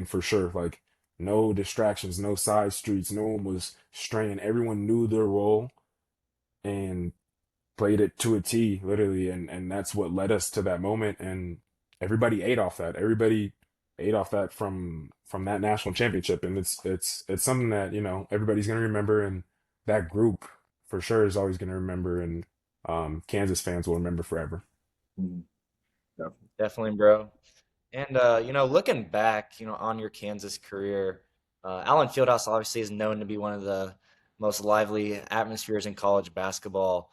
for sure. Like no distractions, no side streets, no one was straying. Everyone knew their role and played it to a T, literally, and that's what led us to that moment. And everybody ate off that. Everybody ate off that from that national championship, and it's something that everybody's gonna remember, and that group for sure is always gonna remember, and Kansas fans will remember forever. Mhm. Definitely. Definitely, bro. And looking back, on your Kansas career, Allen Fieldhouse obviously is known to be one of the most lively atmospheres in college basketball.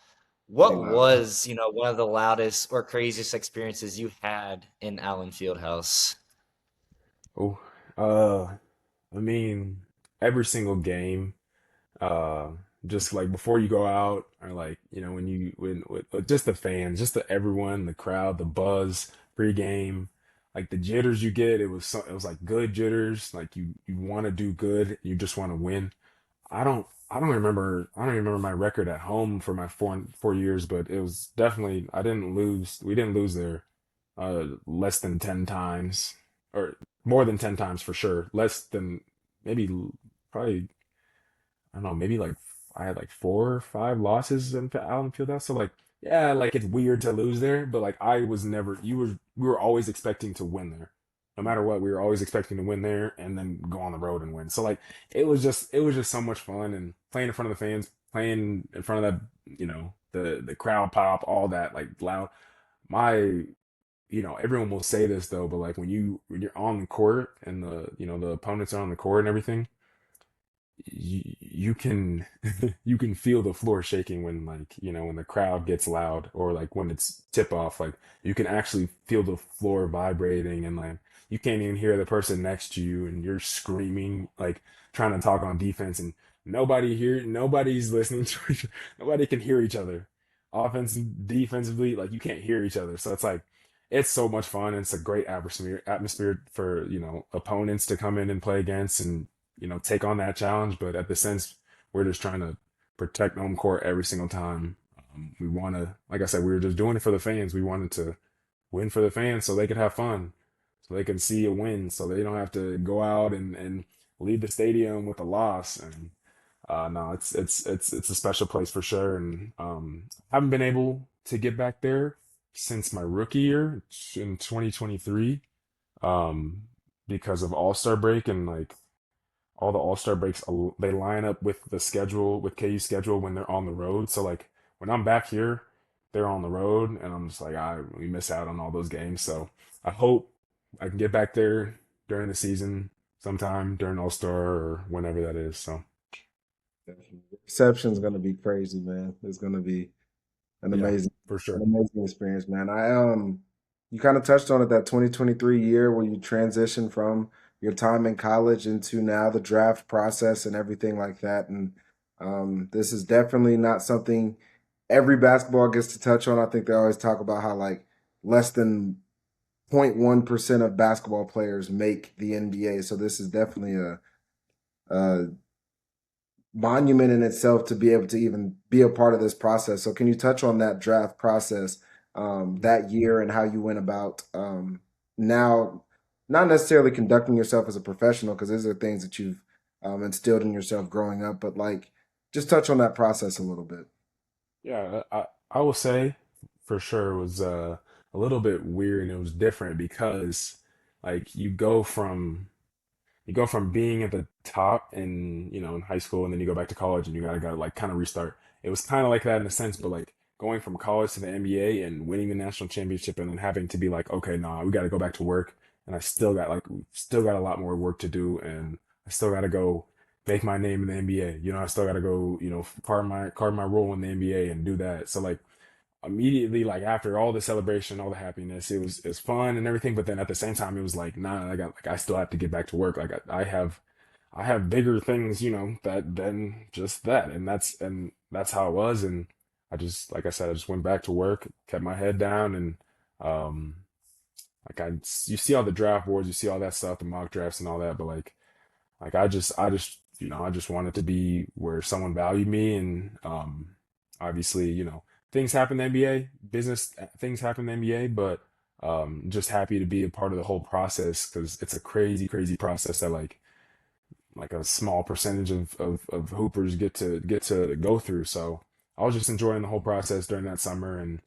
Stay What loud. was, one of the loudest or craziest experiences you had in Allen Fieldhouse? Oh, uh, I mean, every single game. uh just like before you go out, or like when you when with just the fans, just the everyone, the crowd, the buzz pregame, like the jitters you get, it was like good jitters, like you want to do good, you just want to win. I don't remember my record at home for my 4 years, but it was definitely, we didn't lose there less than 10 times, or more than 10 times for sure, less than maybe probably, I don't know, maybe like I had like 4 or 5 losses in Allen Fieldhouse. So like, yeah, like it's weird to lose there, but like I was never, we were always expecting to win there. No matter what, we were always expecting to win there and then go on the road and win. So like it was just so much fun, and playing in front of the fans, playing in front of that, the crowd pop, all that like loud. My Everyone will say this though, but like when you're on the court and the opponents are on the court and everything, you can you can feel the floor shaking when like when the crowd gets loud, or like when it's tip off, like you can actually feel the floor vibrating, and like you can't even hear the person next to you, and you're screaming like trying to talk on defense, and nobody's listening to nobody can hear each other, offense defensively, like you can't hear each other. So it's like it's so much fun, and it's a great atmosphere for opponents to come in and play against, and take on that challenge. But at the sense, we're just trying to protect home court every single time. We want to, like I said, we were just doing it for the fans. We wanted to win for the fans so they could have fun, so they can see a win, so they don't have to go out and leave the stadium with a loss. And no, it's a special place for sure. And I haven't been able to get back there since my rookie year in 2023, um, because of All-Star break, and like all the All-Star breaks, they line up with the schedule, with KU schedule when they're on the road. So like when I'm back here, they're on the road, and I'm just like, we miss out on all those games. So I hope I can get back there during the season sometime during All Star or whenever that is. So Definitely. Reception's gonna be crazy, man. It's gonna be an yeah, amazing, for an sure. amazing experience, man. You kind of touched on it that 2023 year where you transitioned from your time in college into now the draft process and everything like that. And this is definitely not something every basketball gets to touch on. I think they always talk about how like less than 0.1% of basketball players make the NBA. So this is definitely a monument in itself to be able to even be a part of this process. So can you touch on that draft process that year and how you went about now, not necessarily conducting yourself as a professional, because these are things that you've instilled in yourself growing up, but like just touch on that process a little bit. Yeah, I will say for sure it was a little bit weird and it was different because like you go from being at the top and in high school and then you go back to college and you gotta like kind of restart. It was kind of like that in a sense, but like going from college to the NBA and winning the national championship and then having to be like, okay, nah, we gotta go back to work and I still got a lot more work to do and I still gotta go make my name in the NBA. I still gotta go, carve my role in the NBA and do that. So like immediately like after all the celebration, all the happiness, it's fun and everything, but then at the same time it was like, nah, I still have to get back to work. Like I have bigger things, that than just that. And that's how it was. And I just like I said, I just went back to work, kept my head down and um like you see all the draft boards, you see all that stuff, the mock drafts and all that, but like I just wanted to be where someone valued me and obviously, things happen in the NBA, business things happen in the NBA, but just happy to be a part of the whole process because it's a crazy, crazy process that like a small percentage of hoopers get to go through. So I was just enjoying the whole process during that summer and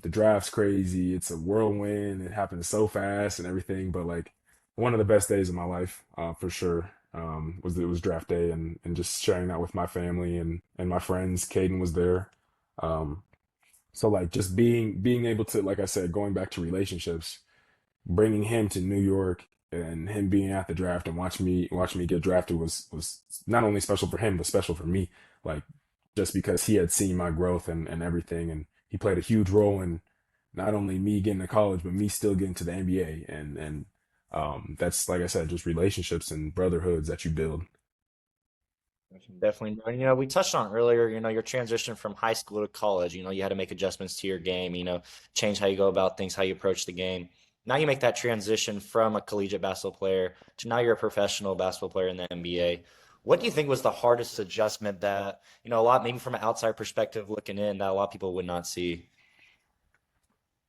the draft's crazy. It's a whirlwind. It happens so fast and everything, but like one of the best days of my life, for sure. Was draft day and just sharing that with my family and my friends. Caden was there. Um, so like just being able to, like I said, going back to relationships, bringing him to New York and him being at the draft and watch me get drafted was not only special for him but special for me. Like just because he had seen my growth and everything, and he played a huge role in not only me getting to college but me still getting to the NBA. And that's like I said, just relationships and brotherhoods that you build. Definitely. And, we touched on earlier, your transition from high school to college, you had to make adjustments to your game, change how you go about things, how you approach the game. Now you make that transition from a collegiate basketball player to now you're a professional basketball player in the NBA. What do you think was the hardest adjustment that, a lot, maybe from an outside perspective looking in, that a lot of people would not see?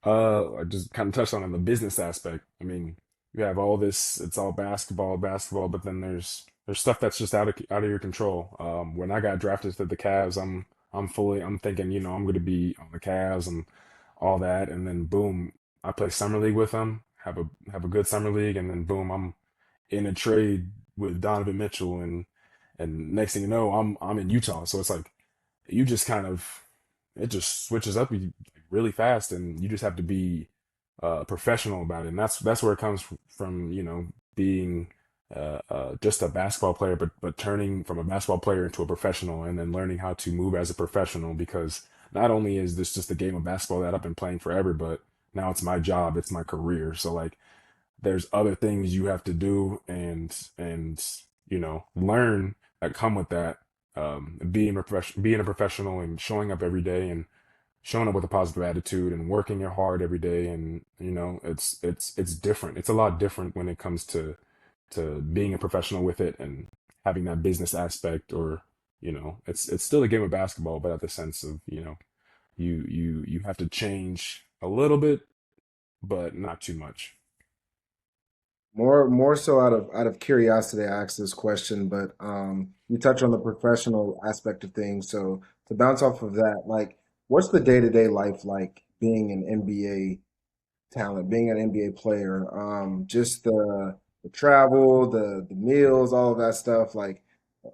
I just kind of touched on the business aspect. I mean, you have all this, it's all basketball, basketball, but then there's stuff that's just out of your control. When I got drafted to the Cavs, I'm thinking, I'm going to be on the Cavs and all that, and then boom, I play summer league with them, have a good summer league, and then boom, I'm in a trade with Donovan Mitchell, and next thing you know, I'm in Utah. So it's like you just kind of it just switches up really fast, and you just have to be professional about it. And that's where it comes from, being just a basketball player, but turning from a basketball player into a professional, and then learning how to move as a professional. Because not only is this just a game of basketball that I've been playing forever, but now it's my job, it's my career. So like there's other things you have to do and learn that come with that, being a professional and showing up every day and showing up with a positive attitude and working your hard every day. And it's different, it's a lot different when it comes to being a professional with it and having that business aspect. Or it's still a game of basketball, but at the sense of you have to change a little bit but not too much. More so out of curiosity, I asked this question, but you touch on the professional aspect of things. So to bounce off of that, like, what's the day-to-day life like being an NBA talent, being an NBA player? Just the travel, the meals, all of that stuff. Like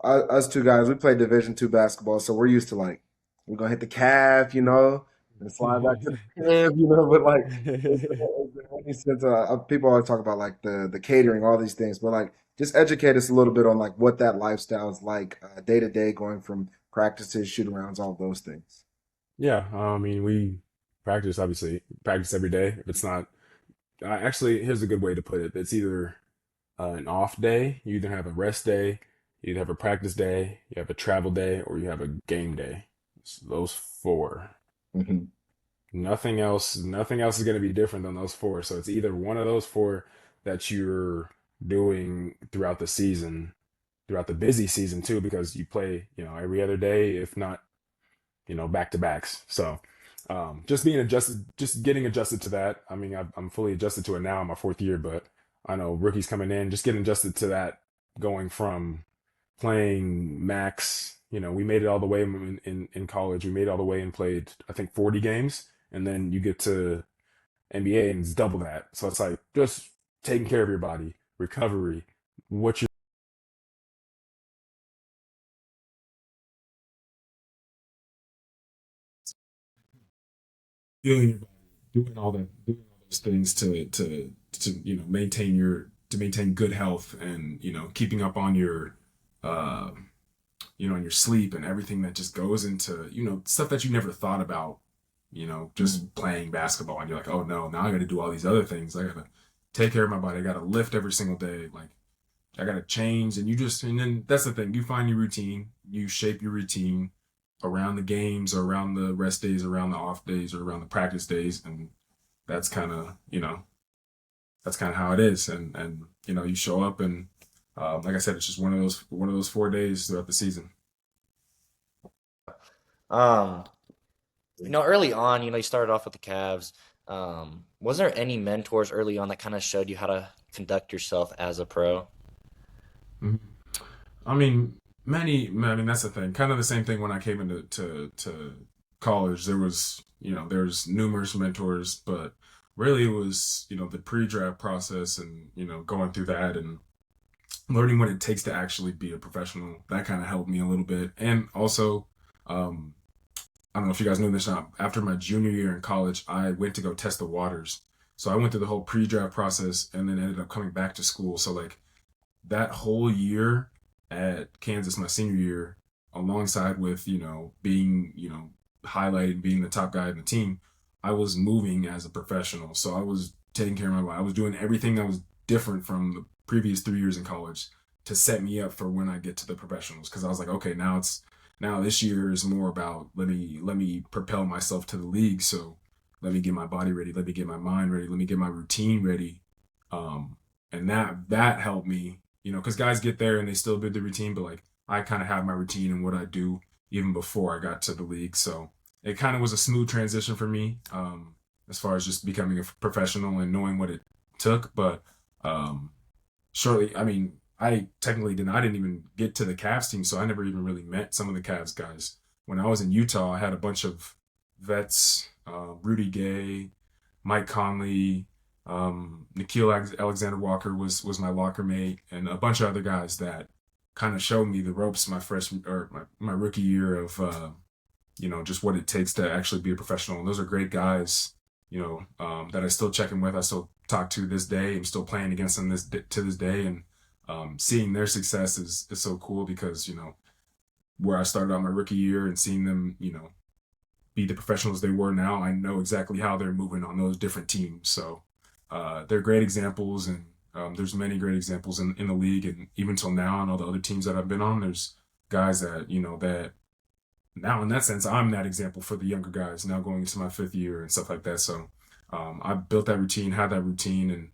us two guys, we play Division II basketball, so we're used to like we're gonna hit the calf, and slide back to the crib, But like, is there any sense people always talk about like the catering, all these things, but like, just educate us a little bit on like what that lifestyle is like day to day, going from practices, shoot arounds, all those things. Yeah, I mean, we practice, obviously, practice every day. If it's not, actually, here's a good way to put it. It's either an off day, you either have a rest day, you either have a practice day, you have a travel day, or you have a game day. It's those four. Hmm. Nothing else is going to be different than those four. So it's either one of those four that you're doing throughout the season, throughout the busy season too, because you play, every other day, if not, back to backs. So just being adjusted, just getting adjusted to that. I mean, I'm fully adjusted to it now in my fourth year, but I know rookies coming in, just getting adjusted to that, going from playing max. We made it all the way in college. We made it all the way and played, I think, 40 games. And then you get to NBA and it's double that. So it's like just taking care of your body, recovery, what you're feeling your body, doing all those things to maintain good health and keeping up on your uh on your sleep and everything that just goes into stuff that you never thought about, just playing basketball, and you're like, oh no, now I got to do all these other things. I got to take care of my body. I got to lift every single day. Like I got to change, and then that's the thing. You find your routine, you shape your routine around the games or around the rest days, around the off days or around the practice days, and that's kind of that's kind of how it is. And you show up, and like I said, it's just one of those 4 days throughout the season. Um, early on, you started off with the Cavs. Was there any mentors early on that kind of showed you how to conduct yourself as a pro? Mhm. I mean, I mean, that's the thing. Kind of the same thing when I came into to college. There's numerous mentors, but really it was, the pre-draft process and, going through that and learning what it takes to actually be a professional. That kind of helped me a little bit. And also, um, I don't know if you guys know this or not. After my junior year in college, I went to go test the waters. So I went through the whole pre-draft process and then ended up coming back to school. So like that whole year at Kansas, my senior year, alongside with, being, highlighted, being the top guy in the team, I was moving as a professional. So I was taking care of my body. I was doing everything that was different from the previous 3 years in college to set me up for when I get to the professionals. Cause I was like, okay, now this year is more about let me propel myself to the league. So let me get my body ready. Let me get my mind ready. Let me get my routine ready. Um, and that helped me, because guys get there and they still build the routine, but like I kind of have my routine and what I do even before I got to the league. So it kind of was a smooth transition for me, as far as just becoming a professional and knowing what it took. But um, shortly, I mean, I didn't even get to the Cavs team, so I never even really met some of the Cavs guys. When I was in Utah, I had a bunch of vets, Rudy Gay, Mike Conley, Nikhil Alexander Walker was my locker mate, and a bunch of other guys that kind of showed me the ropes my freshman or my rookie year of just what it takes to actually be a professional. And those are great guys, that I still check in with. I still talk to this day. I'm still playing against them to this day, and seeing their success is so cool because where I started out my rookie year and seeing them be the professionals they were now, I know exactly how they're moving on those different teams. So they're great examples, and there's many great examples in the league, and even till now, and all the other teams that I've been on, there's guys that that now in that sense I'm that example for the younger guys now going into my fifth year and stuff like that. So I built that routine, had that routine, and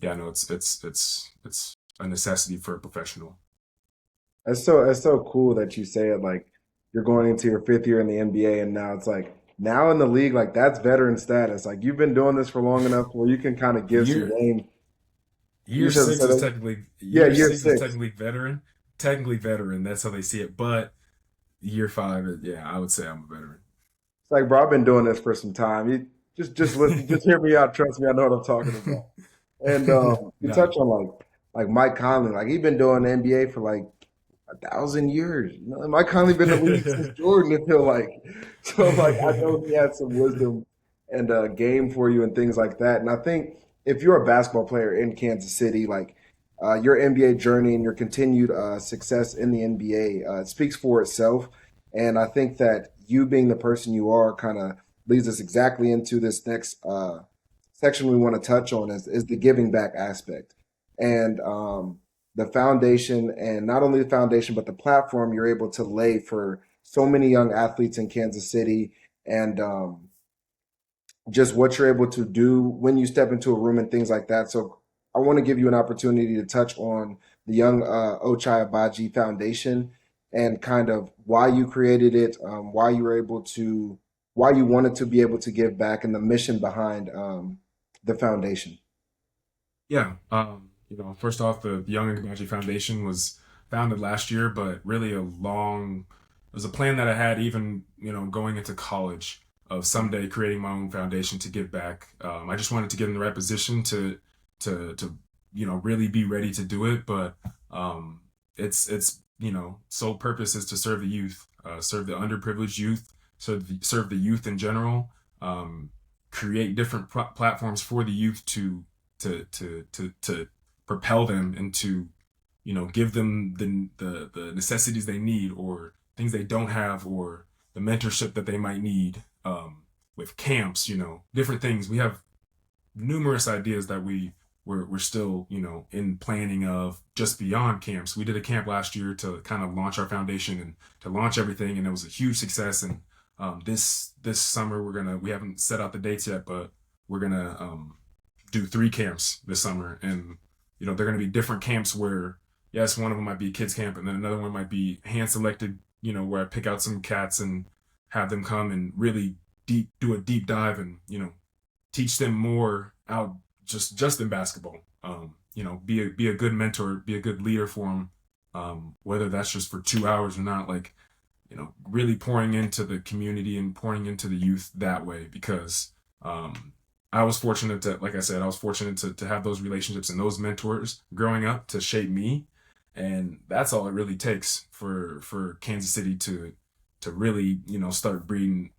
yeah, no, it's a necessity for a professional. It's so cool that you say it like you're going into your fifth year in the NBA, and now it's like now in the league, like that's veteran status. Like you've been doing this for long enough where you can kind of give some Year game. You year should have six said is it. technically Yeah, year year six is six. technically veteran. That's how they see it. But year five, yeah, I would say I'm a veteran. It's like, bro, I've been doing this for some time. You just listen, just hear me out. Trust me, I know what I'm talking about. And you Nah. touch on like Mike Conley, like he's been doing the NBA for like 1,000 years. Mike Conley been in the league since Jordan. I feel like so. Like I know he had some wisdom and game for you and things like that. And I think if you're a basketball player in Kansas City, like your NBA journey and your continued success in the NBA, it speaks for itself. And I think that you being the person you are kind of leads us exactly into this next section we want to touch on is the giving back aspect. And the foundation, and not only the foundation, but the platform you're able to lay for so many young athletes in Kansas City, and just what you're able to do when you step into a room and things like that. So I want to give you an opportunity to touch on the Young Ochai Agbaji Foundation and kind of why you created it, why you were able to, why you wanted to be able to give back, and the mission behind the foundation. Yeah. First off, the Young Agbaji Foundation was founded last year, but really it was a plan that I had even, going into college of someday creating my own foundation to give back. I just wanted to get in the right position to really be ready to do it. But sole purpose is to serve the youth, serve the underprivileged youth, serve the youth in general, create different platforms for the youth to propel them into, give them the necessities they need or things they don't have or the mentorship that they might need, with camps, different things. We have numerous ideas that we're still, in planning of just beyond camps. We did a camp last year to kind of launch our foundation and to launch everything, and it was a huge success. And this summer we haven't set out the dates yet, but we're gonna do 3 camps this summer, and they're gonna be different camps where, yes, one of them might be a kids camp, and then another one might be hand selected, where I pick out some cats and have them come and really do a deep dive and teach them more out just in basketball. Be a good mentor, be a good leader for them, whether that's just for 2 hours or not. Like, really pouring into the community and pouring into the youth that way, because I was fortunate to, like I said, to have those relationships and those mentors growing up to shape me. And that's all it really takes for Kansas City to really, start breeding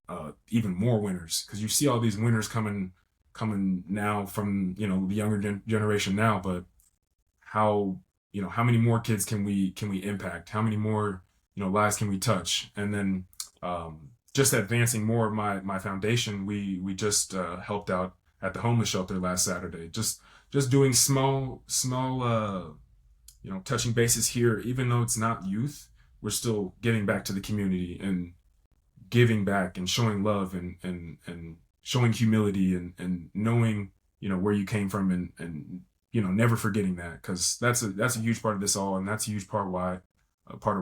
even more winners. Because you see all these winners coming now from, the younger generation now, but how many more kids can we impact? How many more, lives can we touch? And then just advancing more of my foundation, we just helped out at the homeless shelter last Saturday. Just doing small touching bases here. Even though it's not youth, we're still giving back to the community and giving back and showing love and showing humility and knowing, where you came from, and never forgetting that, because that's a huge part of this all, and that's a huge part of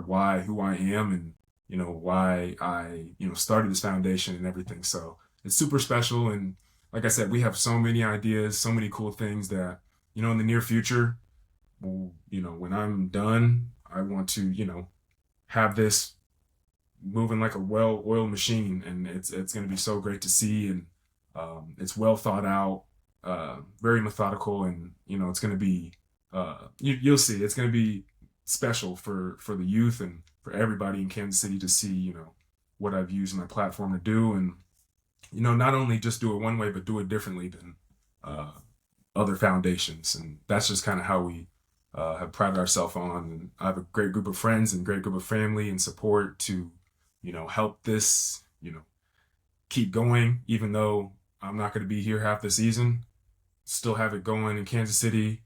why who I am, and why I started this foundation and everything. So it's super special. And like I said, we have so many ideas, so many cool things that, in the near future, well, when I'm done, I want to, have this moving like a well-oiled machine, and it's going to be so great to see. And it's well thought out, very methodical, and it's going to be, you'll see, it's going to be special for the youth and for everybody in Kansas City to see, what I've used my platform to do. And not only just do it one way, but do it differently than other foundations. And that's just kind of how we have prided ourselves on. And I have a great group of friends and great group of family and support to, help this, keep going, even though I'm not going to be here half the season. Still have it going in Kansas City,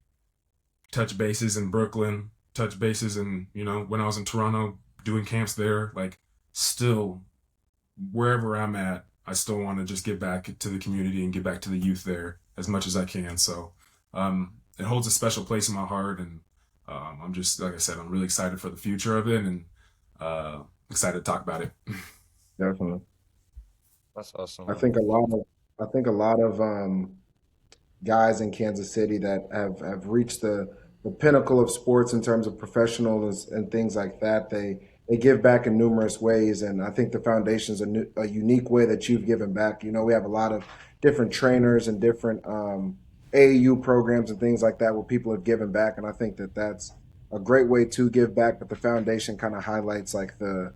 touch bases in Brooklyn, touch bases in, when I was in Toronto doing camps there. Like, still, wherever I'm at, I still want to just give back to the community and give back to the youth there as much as I can. So it holds a special place in my heart, and I'm just, like I said, I'm really excited for the future of it, and excited to talk about it. Definitely. That's awesome, I man. think a lot of I think a lot of guys in Kansas City that have reached the pinnacle of sports in terms of professionals and things like that. They give back in numerous ways, and I think the foundation is a unique way that you've given back. We have a lot of different trainers and different AAU programs and things like that where people have given back, and I think that that's a great way to give back. But the foundation kind of highlights like the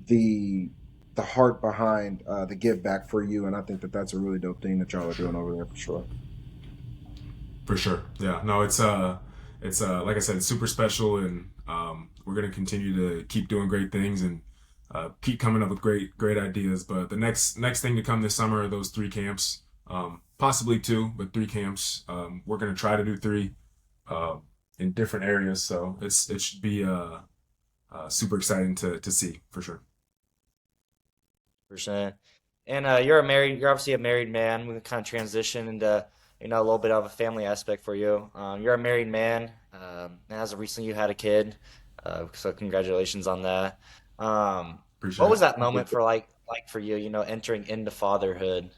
the heart behind the give back for you, and I think that that's a really dope thing that y'all For are sure. doing over there for sure. For sure. Yeah. No, it's like I said, it's super special, and we're gonna continue to keep doing great things and keep coming up with great ideas. But the next thing to come this summer are those three camps, possibly two, but three camps. We're gonna try to do three uh, in different areas, so it should be super exciting to see for sure. Percent. And you're obviously a married man. We can kind of transition into, a little bit of a family aspect for you. You're a married man. As of recently, you had a kid. So congratulations on that. Um, what Appreciate was it. that moment for like for you, entering into fatherhood?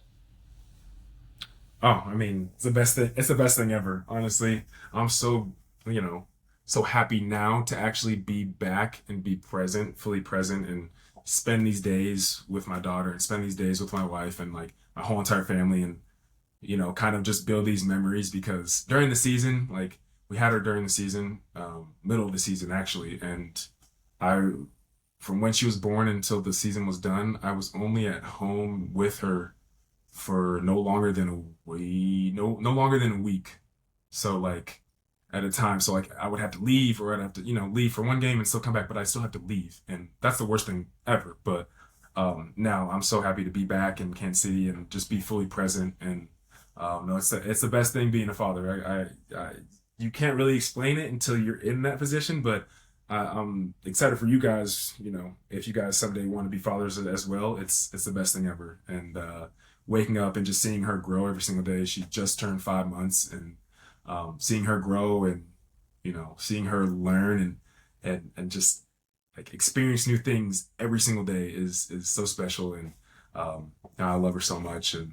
Oh, I mean, it's the best thing. It's the best thing ever. Honestly, I'm so, you know, so happy now to actually be back and be present, fully present, and spend these days with my daughter and spend these days with my wife and like my whole entire family and kind of just build these memories because during the season, like we had her during the season, middle of the season actually, and I, from when she was born until the season was done, I was only at home with her for no longer than a week. So like at a time, so like I would have to leave or I'd have to leave for one game and still come back, but I still have to leave, and that's the worst thing ever. But now I'm so happy to be back in Kansas City and just be fully present. And no, it's the best thing being a father. I you can't really explain it until you're in that position, but I'm excited for you guys. If you guys someday want to be fathers as well, it's the best thing ever. And waking up and just seeing her grow every single day. She just turned 5 months, and seeing her grow and seeing her learn and just like experience new things every single day is so special. And I love her so much, and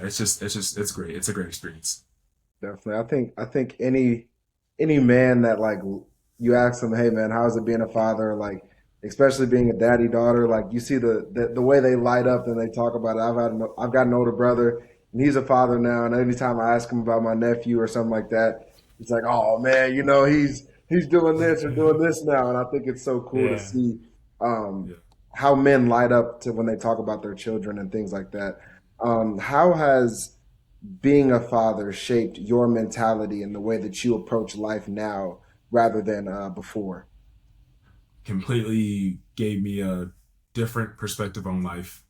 it's great. It's a great experience. Definitely. I think any man that like you ask them, hey man, how's it being a father? Like, especially being a daddy daughter, like you see the way they light up and they talk about it. I've got an older brother and he's a father now, and anytime I ask him about my nephew or something like that, he's like, oh man, he's doing this or doing this now, and I think it's so cool to Yeah, see um, yeah. how men light up to when they talk about their children and things like that. How has being a father shaped your mentality and the way that you approach life now rather than before? Completely gave me a different perspective on life.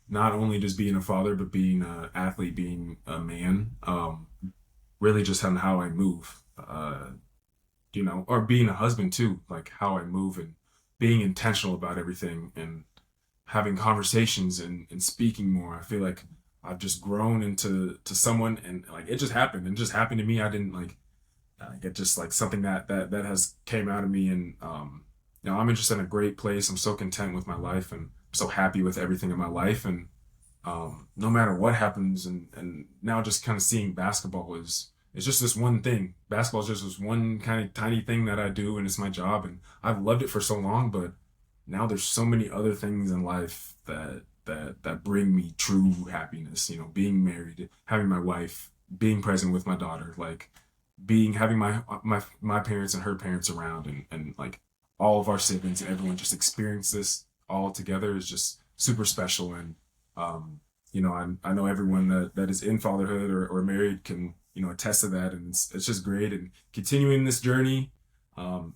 Not only just being a father, but being an athlete, being a man. Really just on how I move. Or being a husband too, like how I move and being intentional about everything and having conversations and speaking more. I feel like I've just grown into someone, and like it just happened. It just happened to me. I didn't get just like something that has came out of me. And I'm just in a great place. I'm so content with my life, and I'm so happy with everything in my life. And no matter what happens, and now just kind of seeing basketball is it's just this one thing. Basketball is just this one kind of tiny thing that I do, and it's my job, and I've loved it for so long. But now there's so many other things in life that bring me true happiness. Being married, having my wife, being present with my daughter, like having my parents and her parents around, and like all of our siblings and everyone just experience this all together is just super special. And I know everyone that is in fatherhood or married can attest to that, and it's just great. And continuing this journey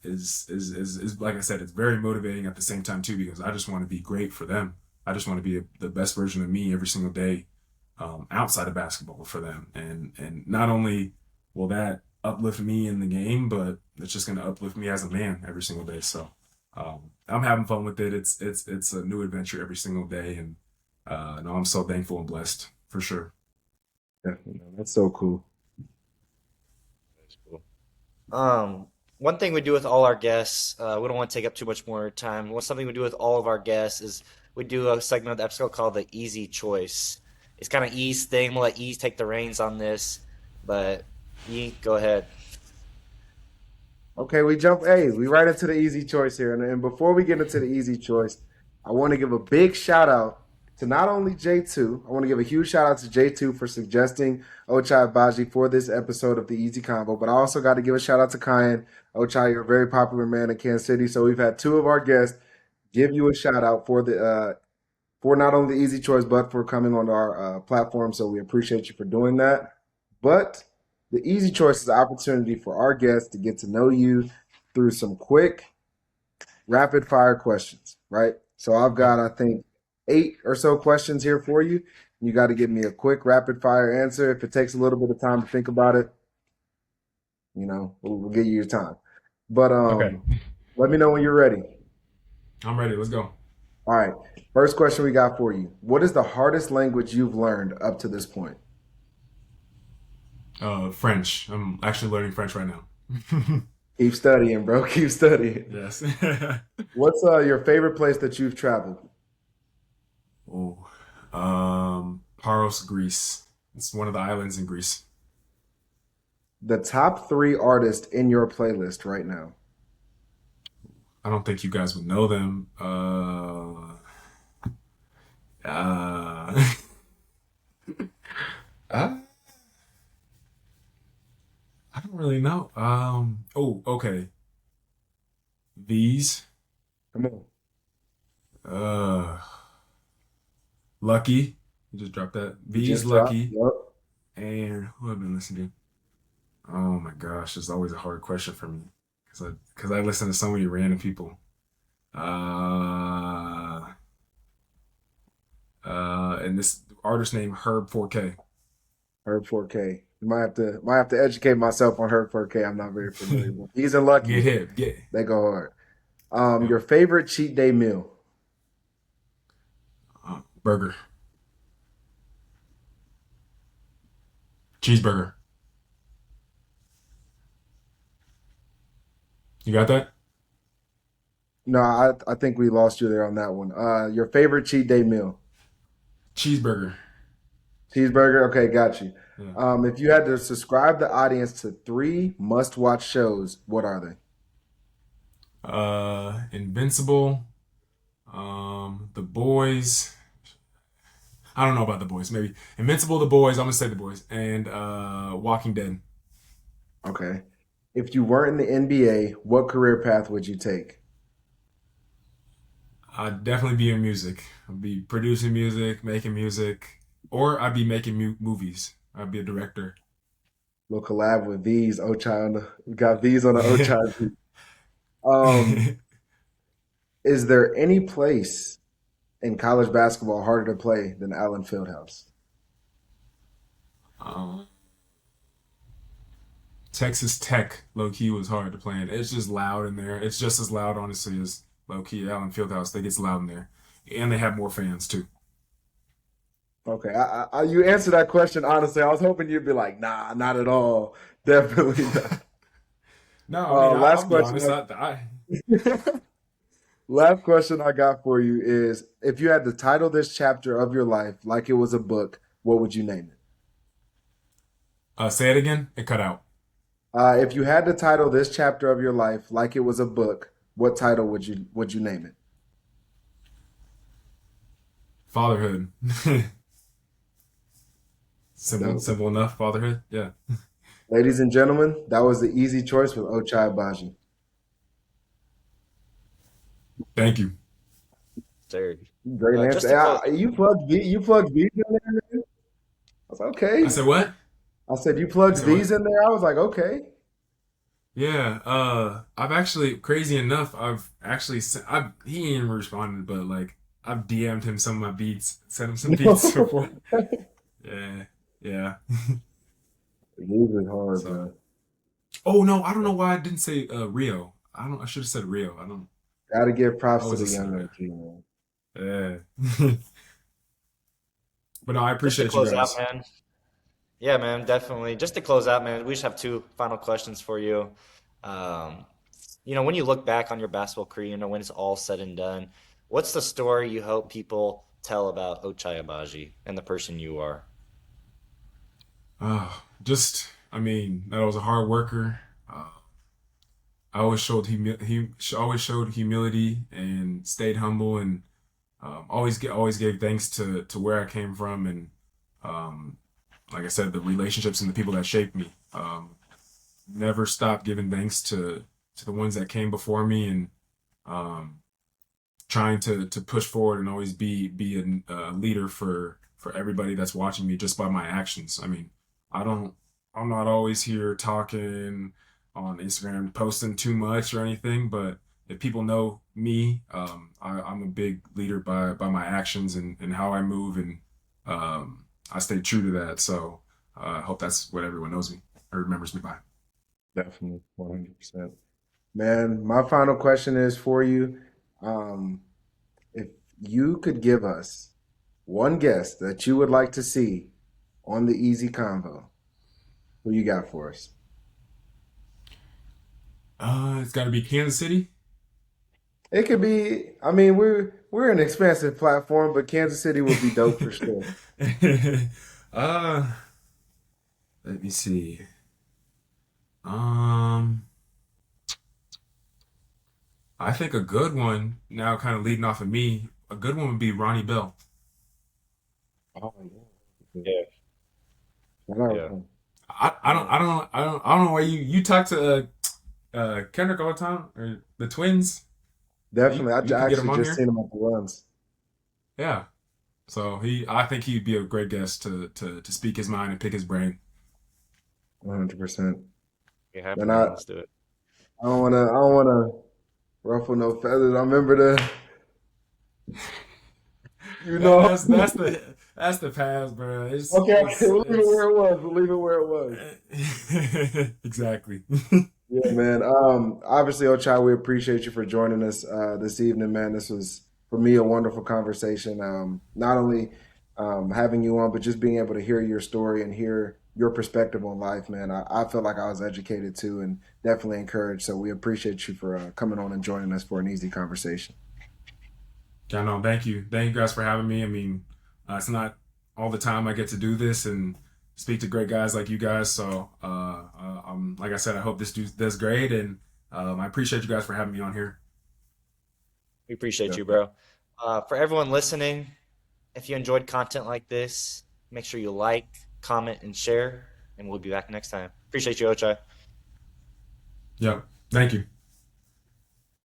is like I said, it's very motivating at the same time too, because I just want to be great for them. I just want to be the best version of me every single day, outside of basketball for them. And not only will that uplift me in the game, but it's just going to uplift me as a man every single day. So I'm having fun with it. It's a new adventure every single day, and no, I'm so thankful and blessed for sure. Definitely. That's so cool. That's cool. One thing we do with all our guests, we don't want to take up too much more time. Something we do with all of our guests is we do a segment of the episode called the Easy Choice. It's kind of E's thing. We'll let Ease take the reins on this, but E, go ahead. Okay, we right into the easy choice here. And before we get into the easy choice, I want to give a big shout out to not only J2, I want to give a huge shout out to J2 for suggesting Ochai Agbaji for this episode of the Easy Combo. But I also got to give a shout out to Kyan. Ochai, you're a very popular man in Kansas City. So we've had two of our guests give you a shout out for not only the easy choice, but for coming on our platform. So we appreciate you for doing that. But The easy choice is an opportunity for our guests to get to know you through some quick, rapid fire questions, right? So I've Okay. got, I think, 8 or so questions here for you. You got to give me a quick, rapid fire answer. If it takes a little bit of time to think about it, we'll give you your time. But Okay. let me know when you're ready. I'm ready. Let's go. All right. First question we got for you. What is the hardest language you've learned up to this point? French. I'm actually learning French right now. Keep studying, bro. Keep studying. Yes. What's your favorite place that you've traveled? Oh, Paros, Greece. It's one of the islands in Greece. The top 3 artists in your playlist right now. I don't think you guys would know them. Uh, I don't really know. Oh, okay. These. Come on. Uh, Lucky. You just dropped that. You V's just dropped. Lucky. Yep. And who have I been listening to? Oh my gosh, it's always a hard question for me because I listen to so many random people. Uh, and this artist named Herb 4K. Herb 4K. Might have to educate myself on Herb 4K. I'm not very familiar with. He's in Lucky. Get hip, get They go hard. yep. Your favorite cheat day meal? Burger, cheeseburger. You got that? No, I think we lost you there on that one. Your favorite cheat day meal? Cheeseburger. Cheeseburger. Okay, got you. Yeah. If you had to subscribe the audience to 3 must-watch shows, what are they? Invincible. The Boys. I don't know about The Boys. Maybe Invincible, The Boys. I'm gonna say The Boys and Walking Dead. Okay. If you weren't in the NBA, what career path would you take? I'd definitely be in music. I'd be producing music, making music, or I'd be making movies. I'd be a director. We'll collab with these Ochai on the we got these on the Ochai beat. Um, is there any place in college basketball harder to play than Allen Fieldhouse? um, Texas Tech, low key, was hard to play in. It's just loud in there. It's just as loud, honestly, as low key Allen Fieldhouse. They gets loud in there, and they have more fans too. Okay, you answered that question honestly. I was hoping you'd be like, nah, not at all. Definitely not. No, I mean I'll Last be question. honest. I Last question I got for you is if you had to title this chapter of your life like it was a book, what would you name it? say it again. It cut out. If you had to title this chapter of your life like it was a book, what title would you name it? Fatherhood. Simple, So, simple enough. Fatherhood. Yeah. ladies and gentlemen, that was the easy choice with Ochai Agbaji. Thank you. Sir. Great Just answer. to close. You plugged V's in there, man. I was like, I okay. said what? I said you You plugged said what? V's in there. I was like, okay. Yeah. I've actually, crazy enough, I've actually, he ain't even responded, but like, I've DM'd him some of my beats, sent him some beats before. Yeah. Yeah. V's is hard, So. bro. Oh no, I don't know why I didn't say Rio. I should have said Rio. I don't. Gotta give I props to always the listen young to OG, man. Rio. Yeah. But no, I Just to appreciate you close out, guys. man. Yeah, man, definitely. Just to close out, man, we just have 2 final questions for you. Um, when you look back on your basketball career, when it's all said and done, what's the story you hope people tell about Ochai Agbaji and the person you are? Just, I mean, that I was a hard worker. I always always showed humility and stayed humble and always gave thanks to where I came from and um, like I said, the relationships and the people that shaped me. Never stopped giving thanks to the ones that came before me and um, trying to push forward and always be a leader for everybody that's watching me just by my actions. I mean, I don't I'm not always here talking on Instagram, posting too much or anything, but if people know me, I'm a big leader by my actions and how I move, and I stay true to that. So I hope that's what everyone knows me or remembers me by. Definitely, 100%. Man, my final question is for you. Um, if you could give us one guest that you would like to see on the Easy Convo, who you got for us? It's got to be Kansas City. It could be, I mean, we're an expansive platform, but Kansas City would be dope for sure. uh, Let me see. Um, I think a good one now, kind of leading off of me. A good one would be Ronnie Bell. Oh yeah. Yeah, Shout out yeah. him. I don't know why you talk to Kendrick all the time or the twins. Definitely. You could get him Actually on just here. seen him at the runs. Yeah. So I think he'd be a great guest to speak his mind and pick his brain. 100%. You happy, And man? Let's do it. I don't wanna ruffle no feathers. I remember you That, know. that's the past, bro. Okay, we'll leave it where it was. We'll leave it where it was. Exactly. Yeah, man. Obviously, Ochai, we appreciate you for joining us this evening, man. This was for me a wonderful conversation. Not only having you on, but just being able to hear your story and hear your perspective on life, man. I feel like I was educated too, and definitely encouraged. So we appreciate you for coming on and joining us for an easy conversation. Yeah, no, thank you. Thank you guys for having me. I mean, it's not all the time I get to do this and speak to great guys like you guys. So, like I said, I hope this does great, and I appreciate you guys for having me on here. We appreciate you, Definitely. bro. For everyone listening, if you enjoyed content like this, make sure you like, comment, and share, and we'll be back next time. Appreciate you, Ochai. Yep. Thank you.